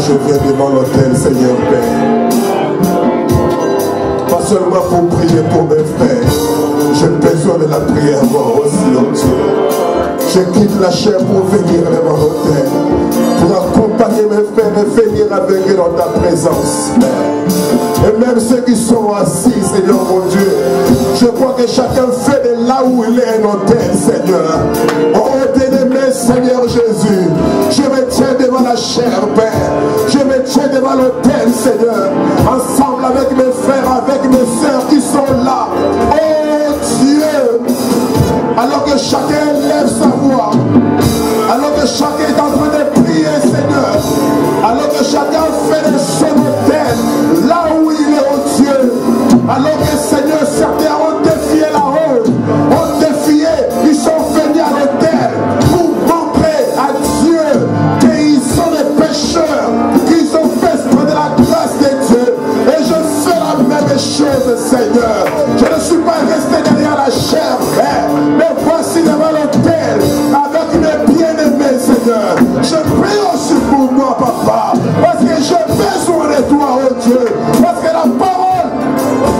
je viens devant l'autel, Seigneur Père. Pas seulement pour prier pour mes frères. J'ai besoin de la prière, moi aussi, oh Dieu. Je quitte la chair pour venir devant l'autel. Pour accompagner mes frères et venir avec eux dans ta présence, Père. Et même ceux qui sont assis, Seigneur mon Dieu, je crois que chacun fait de là où il est un autel, Seigneur. Oh, bien-aimé, Seigneur Jésus, je me tiens devant la chair, Père. Je me tiens devant l'autel, Seigneur. Ensemble avec mes frères, avec mes sœurs qui sont là. Oh Dieu, alors que chacun lève sa voix, alors que chacun est en train de prier, Seigneur, alors que chacun fait de son autel là où il est, oh Dieu, alors que Seigneur, certains ont défié la honte, ont défié, ils sont venus à l'autel pour montrer à Dieu qu'ils sont des pécheurs, qu'ils ont besoin de la grâce de Dieu. Et je fais la même chose, Seigneur. Je ne suis pas resté derrière la chair, mais voici devant l'autel avec mes bien-aimés, Seigneur. Je prie aussi pour moi, Papa, parce que j'ai besoin de toi, oh Dieu, parce que la parole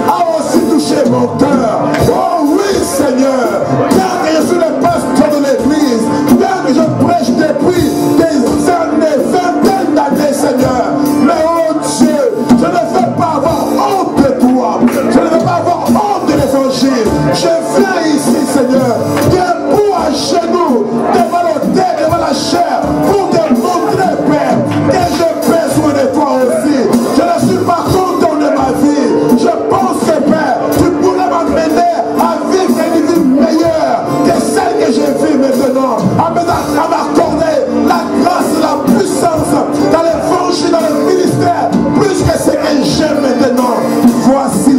a aussi touché mon cœur. Oh oui, Seigneur, bien que je suis le pasteur de l'église, bien que je prêche depuis des années, vingtaines d'années, Seigneur, mais oh Dieu, je ne veux pas avoir honte de toi, je ne veux pas avoir honte de l'évangile. Je viens ici, Seigneur, debout à genoux, devant l'autel, devant la chair, pour te montrer, Père, que j'ai besoin de toi aussi. Je ne suis pas content de ma vie. Je pense que, Père, tu pourrais m'amener à vivre une vie meilleure que celle que je vis maintenant, à m'accorder la grâce, la puissance dans l'évangile, dans le ministère, plus que ce que j'aime maintenant. Voici,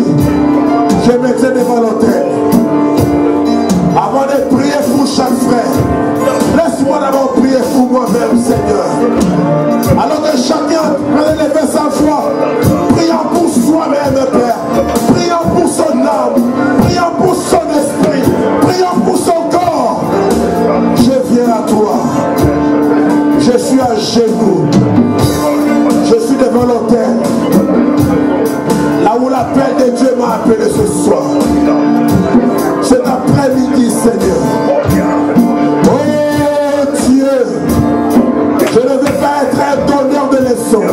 je me tiens devant l'autel. Avant de prier pour chaque frère, laisse-moi d'abord prier pour moi-même, Seigneur. Alors que chacun va lever sa foi, priant pour soi-même, Père, priant pour son âme, priant pour son esprit, priant pour son corps. Je viens à toi. Je suis à genoux. Je suis devant l'autel. Là où l'appel de Dieu m'a appelé ce soir. Cet après-midi, Seigneur. Oh Dieu, je ne veux pas être un donneur de leçons.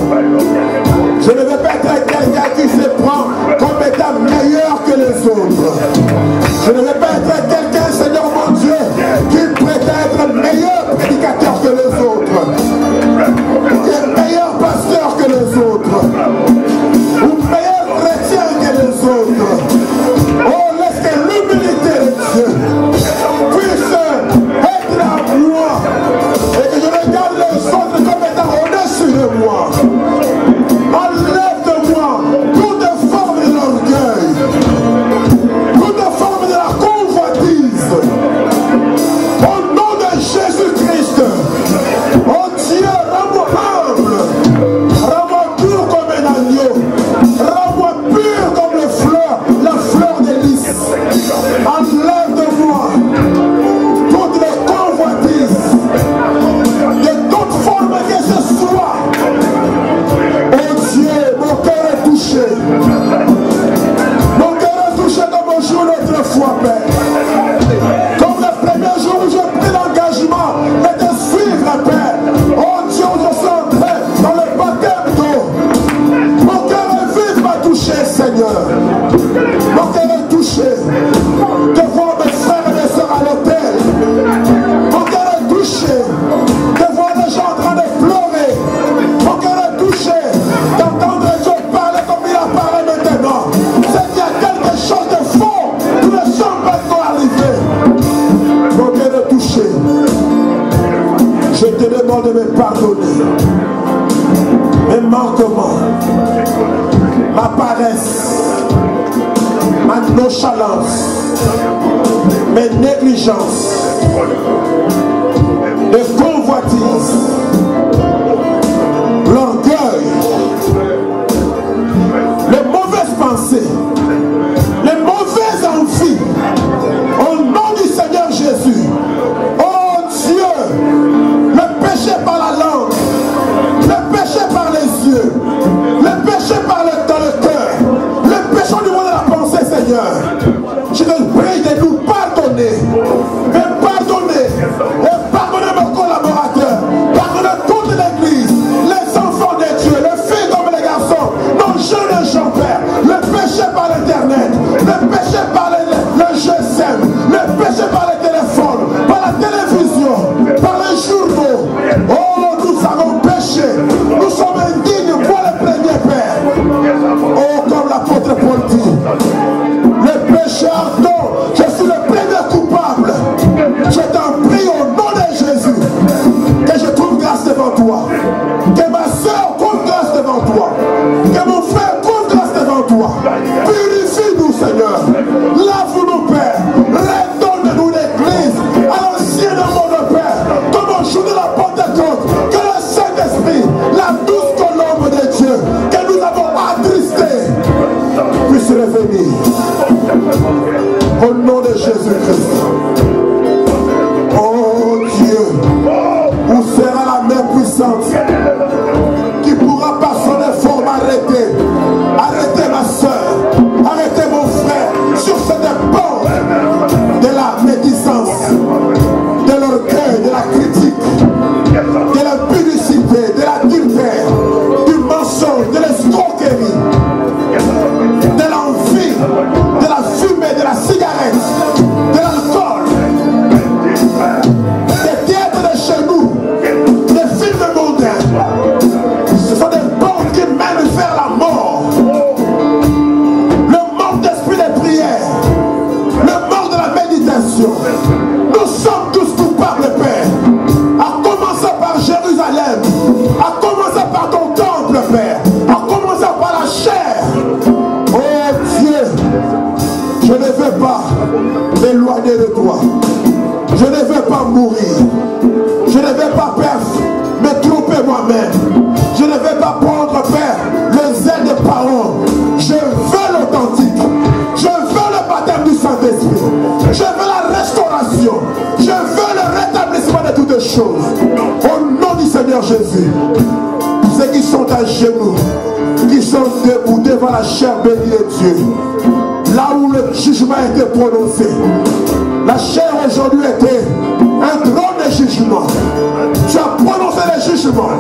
Je ne veux pas être quelqu'un qui se prend comme étant meilleur que les autres. Je ne veux pas être quelqu'un, Seigneur mon Dieu, qui prétend être meilleur prédicateur que les autres, qui est meilleur pasteur que les autres, ou meilleur chrétien que les autres. Oh, laisse que l'humilité de Dieu puisse être à moi et que je regarde les autres comme étant au-dessus de moi. Enlève de moi toute forme de l'orgueil, toute forme de la convoitise. Au nom de Jésus-Christ, oh Dieu, rends-moi humble, rends-moi dur comme un agneau, rends-moi pur comme la fleur de lys. Enlève de moi toutes les convoitises, de toute forme que ce soit. Oh Dieu, mon cœur est touché. Mon cœur est touché comme un jour l'autre fois, Père. Comme le premier jour où j'ai pris l'engagement de te suivre, Père. Oh Dieu, je suis entré dans le baptême d'eau. Mon cœur est vif, m'a touché, Seigneur. Mon cœur est touché de voir mes frères et mes sœurs à l'autel. Mon cœur est touché de voir les gens en train de pleurer. Mon cœur est touché d'entendre Dieu parler comme il a parlé maintenant. C'est qu'il y a quelque chose de faux. Nous ne sommes pas encore arrivés. Mon cœur est touché. Je te demande de me pardonner mes manquements, ma paresse, ma nonchalance, mes négligences, les convoitises, l'orgueil, les mauvaises pensées, les mauvaises envies. Au nom du Seigneur Jésus, oh Dieu, le péché par la langue, le péché par les vil, Père, du mensonge, de l'escroquerie, de l'envie, de la fumée, de la cigarette, de l'alcool, des théâtres de chez nous, des films mondains. Ce sont des bandes qui mènent vers la mort. Le manque d'esprit de prière, le manque de la méditation. Nous sommes tous coupables, Père. À commencer par Jérusalem, à commencer par ton temple, Père, à commencer par la chair. Oh Dieu, je ne veux pas m'éloigner de toi. Je ne veux pas mourir. Je ne veux pas, Père, me tromper moi-même. Je ne veux pas prendre, Père, le zèle des parents. Je veux l'authentique. Je veux le baptême du Saint-Esprit. Je veux la restauration. Je veux le rétablissement de toutes choses. Au nom du Seigneur Jésus, ceux qui sont à genoux, qui sont debout devant la chair bénie de Dieu, là où le jugement a été prononcé, la chair aujourd'hui était un trône de jugement. Tu as prononcé les jugements,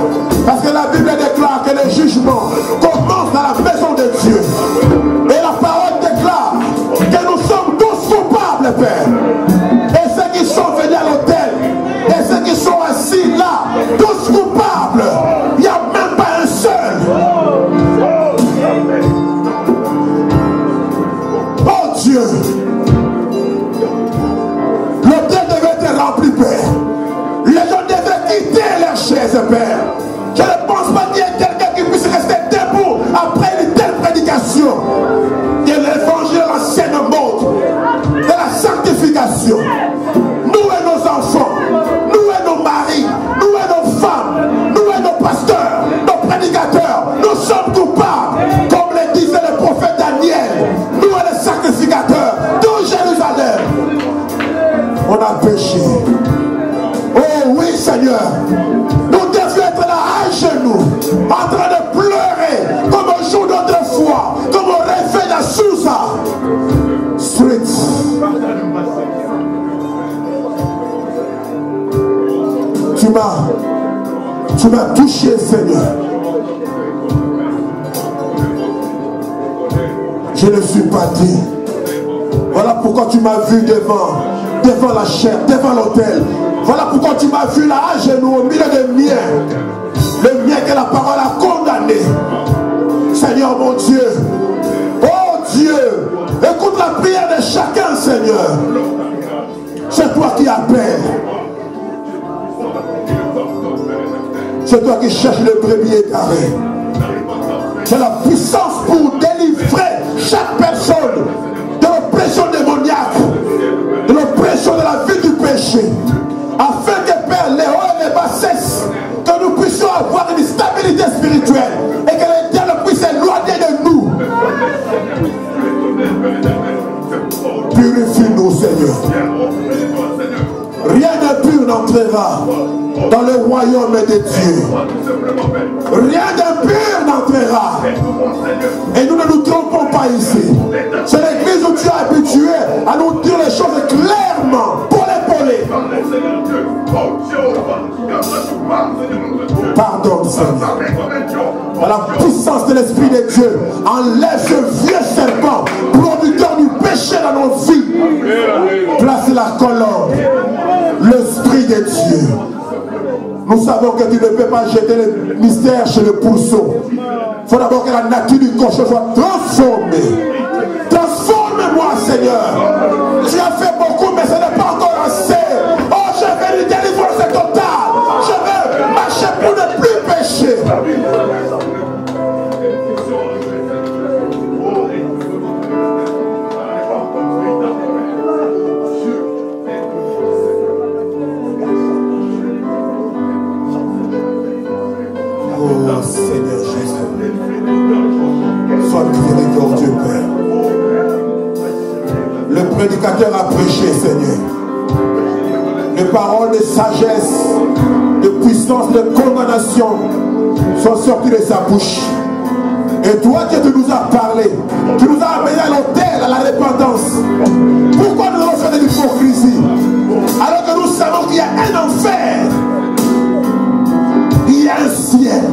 parce que la Bible déclare que les jugements commencent dans la maison de Dieu. Et la parole déclare que nous sommes tous coupables, Père. Et ceux qui sont venus à l'autel, et ceux qui sont assis là, tous coupables. Il n'y a même pas un seul. Oh Dieu, l'autel devait être rempli, Père. Les gens devaient quitter leur chaise, Père. Je ne pense pas qu'il y ait quelqu'un qui puisse rester debout après une telle prédication de l'évangile, l'enseignement, de la sanctification. Nous et nos enfants, nous et nos maris, nous et nos femmes, nous et nos pasteurs, nos prédicateurs, nous sommes coupables, comme le disait le prophète Daniel. Nous et les sacrificateurs de Jérusalem, on a péché. Oh oui, Seigneur, nous devions être là à genoux, en train de pleurer, comme au jour d'autrefois, comme au réveil d'Azusa Street. Tu m'as touché, Seigneur. Je ne suis pas dit. Voilà pourquoi tu m'as vu devant la chair, devant l'autel. Voilà pourquoi tu m'as vu là à genoux au milieu des miens. Le mien que la parole a condamné. Seigneur mon Dieu. Oh Dieu. Écoute la prière de chacun, Seigneur. C'est toi qui appelles. C'est toi qui cherches le brebis égaré. C'est la puissance pour délivrer chaque personne de l'oppression démoniaque, de l'oppression de la vie du péché, afin que Père, les hauts et les bas cessent, que nous puissions avoir une stabilité spirituelle et que les diables puissent éloigner de nous. Purifie-nous, Seigneur. Rien d'impur n'entrera dans le royaume de Dieu. Rien d'impur n'entrera. Et nous ne nous trompons pas ici. C'est l'église où tu as habitué à nous dire les choses clairement pour l'épauler. Pardon, Seigneur. Par la puissance de l'Esprit de Dieu, enlève ce vieux serpent, producteur du péché dans nos vies. Place la colonne, l'Esprit de Dieu. Nous savons que tu ne peux pas jeter le mystère chez le pourceau. Il faut d'abord que la nature du cochon soit transformée. Transforme-moi, Seigneur. Tu as fait beaucoup, mais ce n'est pas encore assez. Oh, je veux une délivrance totale. Je veux marcher pour ne plus pécher. Oh Seigneur Jésus, sois miséricordieux, Père. Le prédicateur a prêché, Seigneur. Les paroles de sagesse, de puissance, de condamnation sont sorties de sa bouche. Et toi que tu nous as parlé, tu nous as amené à l'autel, à la repentance. Pourquoi nous avons fait de l'hypocrisie alors que nous savons qu'il y a un enfer? Il y a un ciel.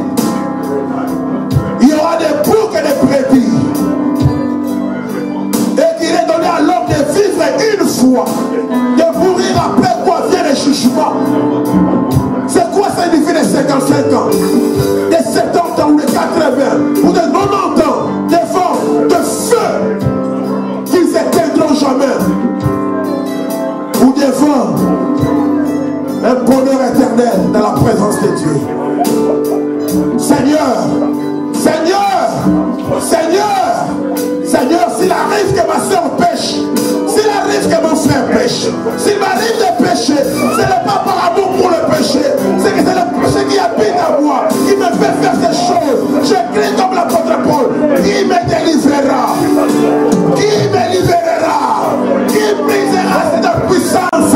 Seigneur, Seigneur, Seigneur, Seigneur, s'il arrive que ma soeur pêche, s'il arrive que mon frère pêche, s'il m'arrive de pécher, ce n'est pas par amour pour le péché, c'est que c'est le péché qui habite en moi, qui me fait faire ces choses. Je crie comme l'apôtre Paul, qui me délivrera, qui me libérera, qui brisera cette puissance.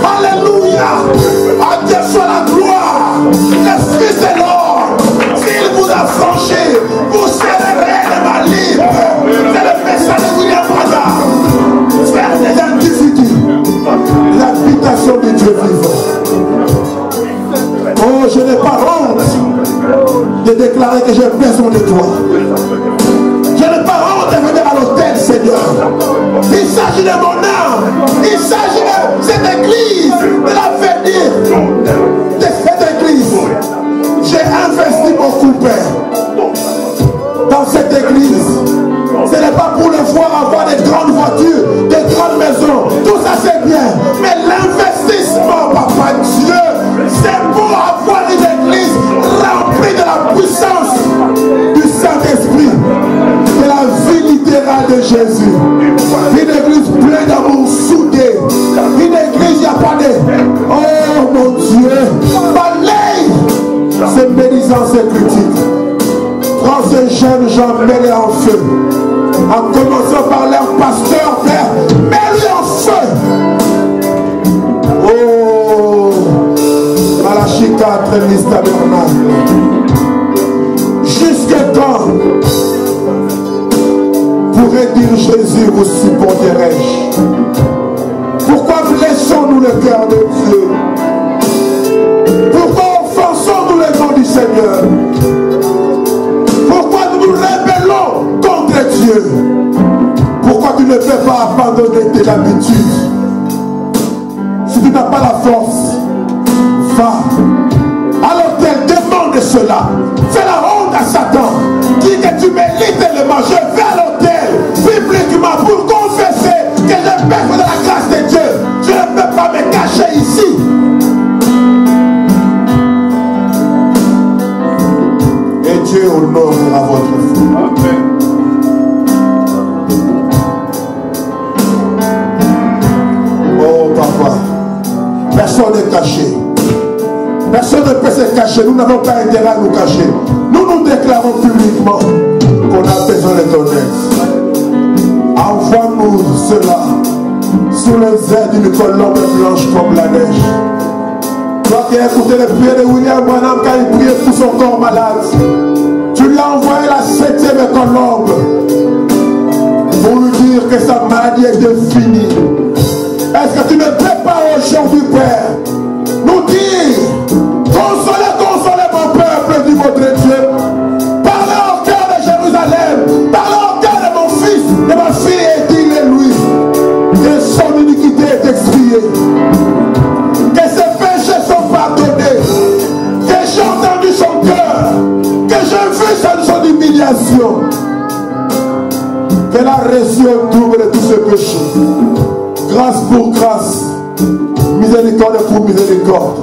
Alléluia, à Dieu soit la gloire, le Fils de l'homme, s'il vous a franchi, vous serez réellement libre. C'est le message de William Branham. Faire des individus, l'habitation du Dieu vivant. Oh, je n'ai pas honte de déclarer que j'ai besoin de toi. Je n'ai pas honte de venir à l'autel, Seigneur. Il s'agit de mon âme. Il s'agit de cette église, de l'avenir de cette église. J'ai investi beaucoup, Père, dans cette église. Ce n'est pas pour le voir avoir des grandes voitures, des grandes maisons. Tout ça c'est bien. Mais l'investissement, Papa Dieu, c'est pour avoir une église remplie de la puissance du Saint-Esprit, de la vie littérale de Jésus. Une église pleine d'amour soudé. Une église, il n'y a pas de... Oh mon Dieu, balaye ces médisances et critiques. Prends ces jeunes gens, mets-les en feu. En commençant par leur pasteur, Père, mets-les en feu. Oh, Malachie 4, liste tabernacle. Jusque quand pourrait dire Jésus, vous supporterai-je? Pourquoi blessons-nous le cœur de Dieu? Pourquoi offensons-nous le nom du Seigneur? Pourquoi nous nous rébellons contre Dieu? Pourquoi tu ne peux pas abandonner tes habitudes? Si tu n'as pas la force, va à l'autel, demande cela. Fais la honte à Satan. Dis que tu mérites tellement. Je vais à l'autel publiquement pour confesser que j'ai besoin de la grâce de Dieu. Je ne peux pas me cacher ici. Et Dieu honorera votre foi. Amen. Oh papa, personne n'est caché. Personne ne peut se cacher. Nous n'avons pas intérêt à nous cacher. Nous nous déclarons publiquement qu'on a besoin de ton aide. Envoie-nous cela sous les ailes d'une colombe blanche comme la neige. Toi qui as écouté les prières de William Branham quand il priait pour son corps malade, tu lui as envoyé la 7e colombe pour lui dire que sa maladie était finie. Est-ce que tu ne peux pas aujourd'hui, Père, nous dire: consolez, consolez mon peuple, dit votre Dieu. Parlez au cœur de Jérusalem, parlez au cœur de mon fils, de ma fille, et dis-le lui que son iniquité est expiée, que ses péchés sont pardonnés, que j'ai entendu son cœur, que j'ai vu son humiliation, qu'elle a reçu un double de tous ses péchés. Grâce pour grâce, miséricorde pour miséricorde,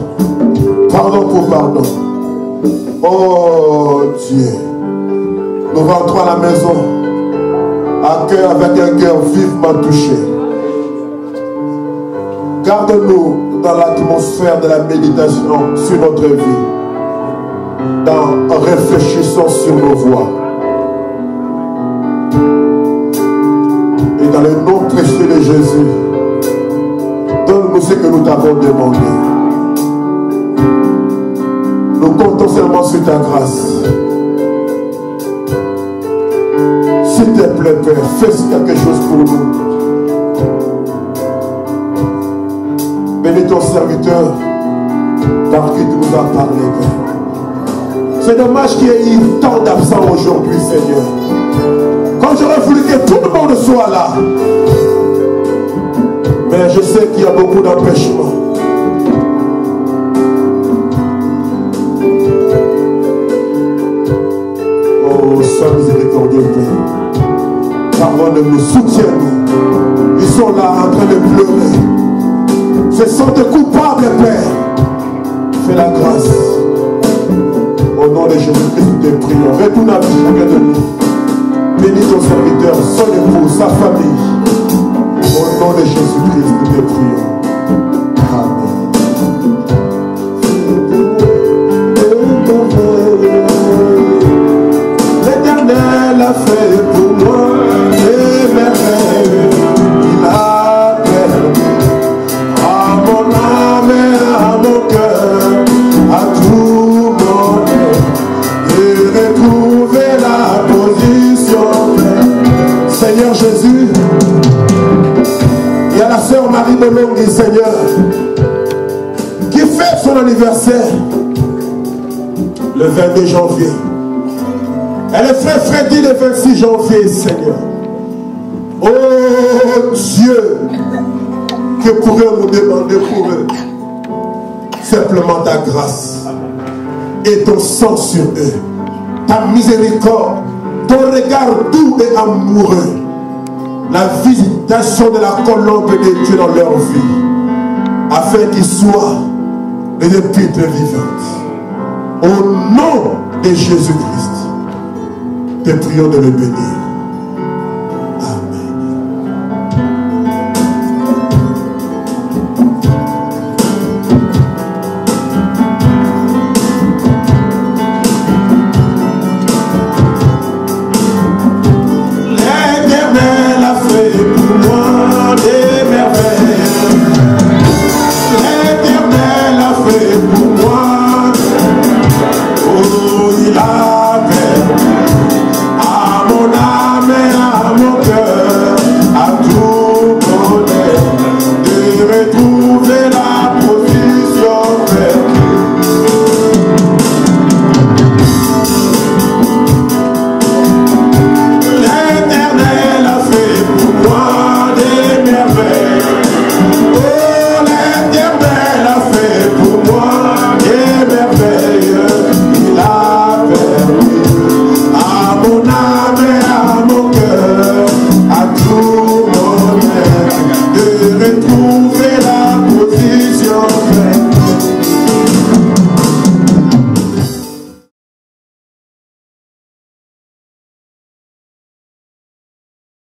pardon pour pardon. Oh Dieu, nous rentrons à la maison avec un cœur vivement touché. Garde-nous dans l'atmosphère de la méditation sur notre vie, en réfléchissant sur nos voies. Et dans le nom précieux de Jésus, donne-nous ce que nous t'avons demandé. Nous comptons seulement sur ta grâce. S'il te plaît, Père, fais quelque chose pour nous. Bénis ton serviteur par qui tu nous as parlé, Père. C'est dommage qu'il y ait eu tant d'absents aujourd'hui, Seigneur. Quand j'aurais voulu que tout le monde soit là. Mais je sais qu'il y a beaucoup d'empêchements. Oh, sois miséricordieux, Père. Pardonne-nous, soutiens-nous. Ils sont là en train de pleurer. Se sentent coupables, Père. Fais la grâce. Au nom de Jésus-Christ, nous te prions. Retourne avec chacun de nous. Bénis ton serviteur, son épouse, sa famille. Au nom de Jésus-Christ, nous te prions. Amen. L'Éternel a fait pour moi des merveilles. Il a permis à mon âme et à mon cœur, à tout mon être, de retrouver la position. Seigneur Jésus, il y a la sœur Marie Bolongi, Seigneur, qui fête son anniversaire le 22 janvier. Et le frère Freddy le 26 janvier, Seigneur. Oh Dieu, que pourrions-nous demander pour eux? Simplement ta grâce et ton sang sur eux, ta miséricorde, ton regard doux et amoureux, la visitation de la colombe de Dieu dans leur vie, afin qu'ils soient des épîtres vivantes. Au nom de Jésus-Christ, te prions de le bénir.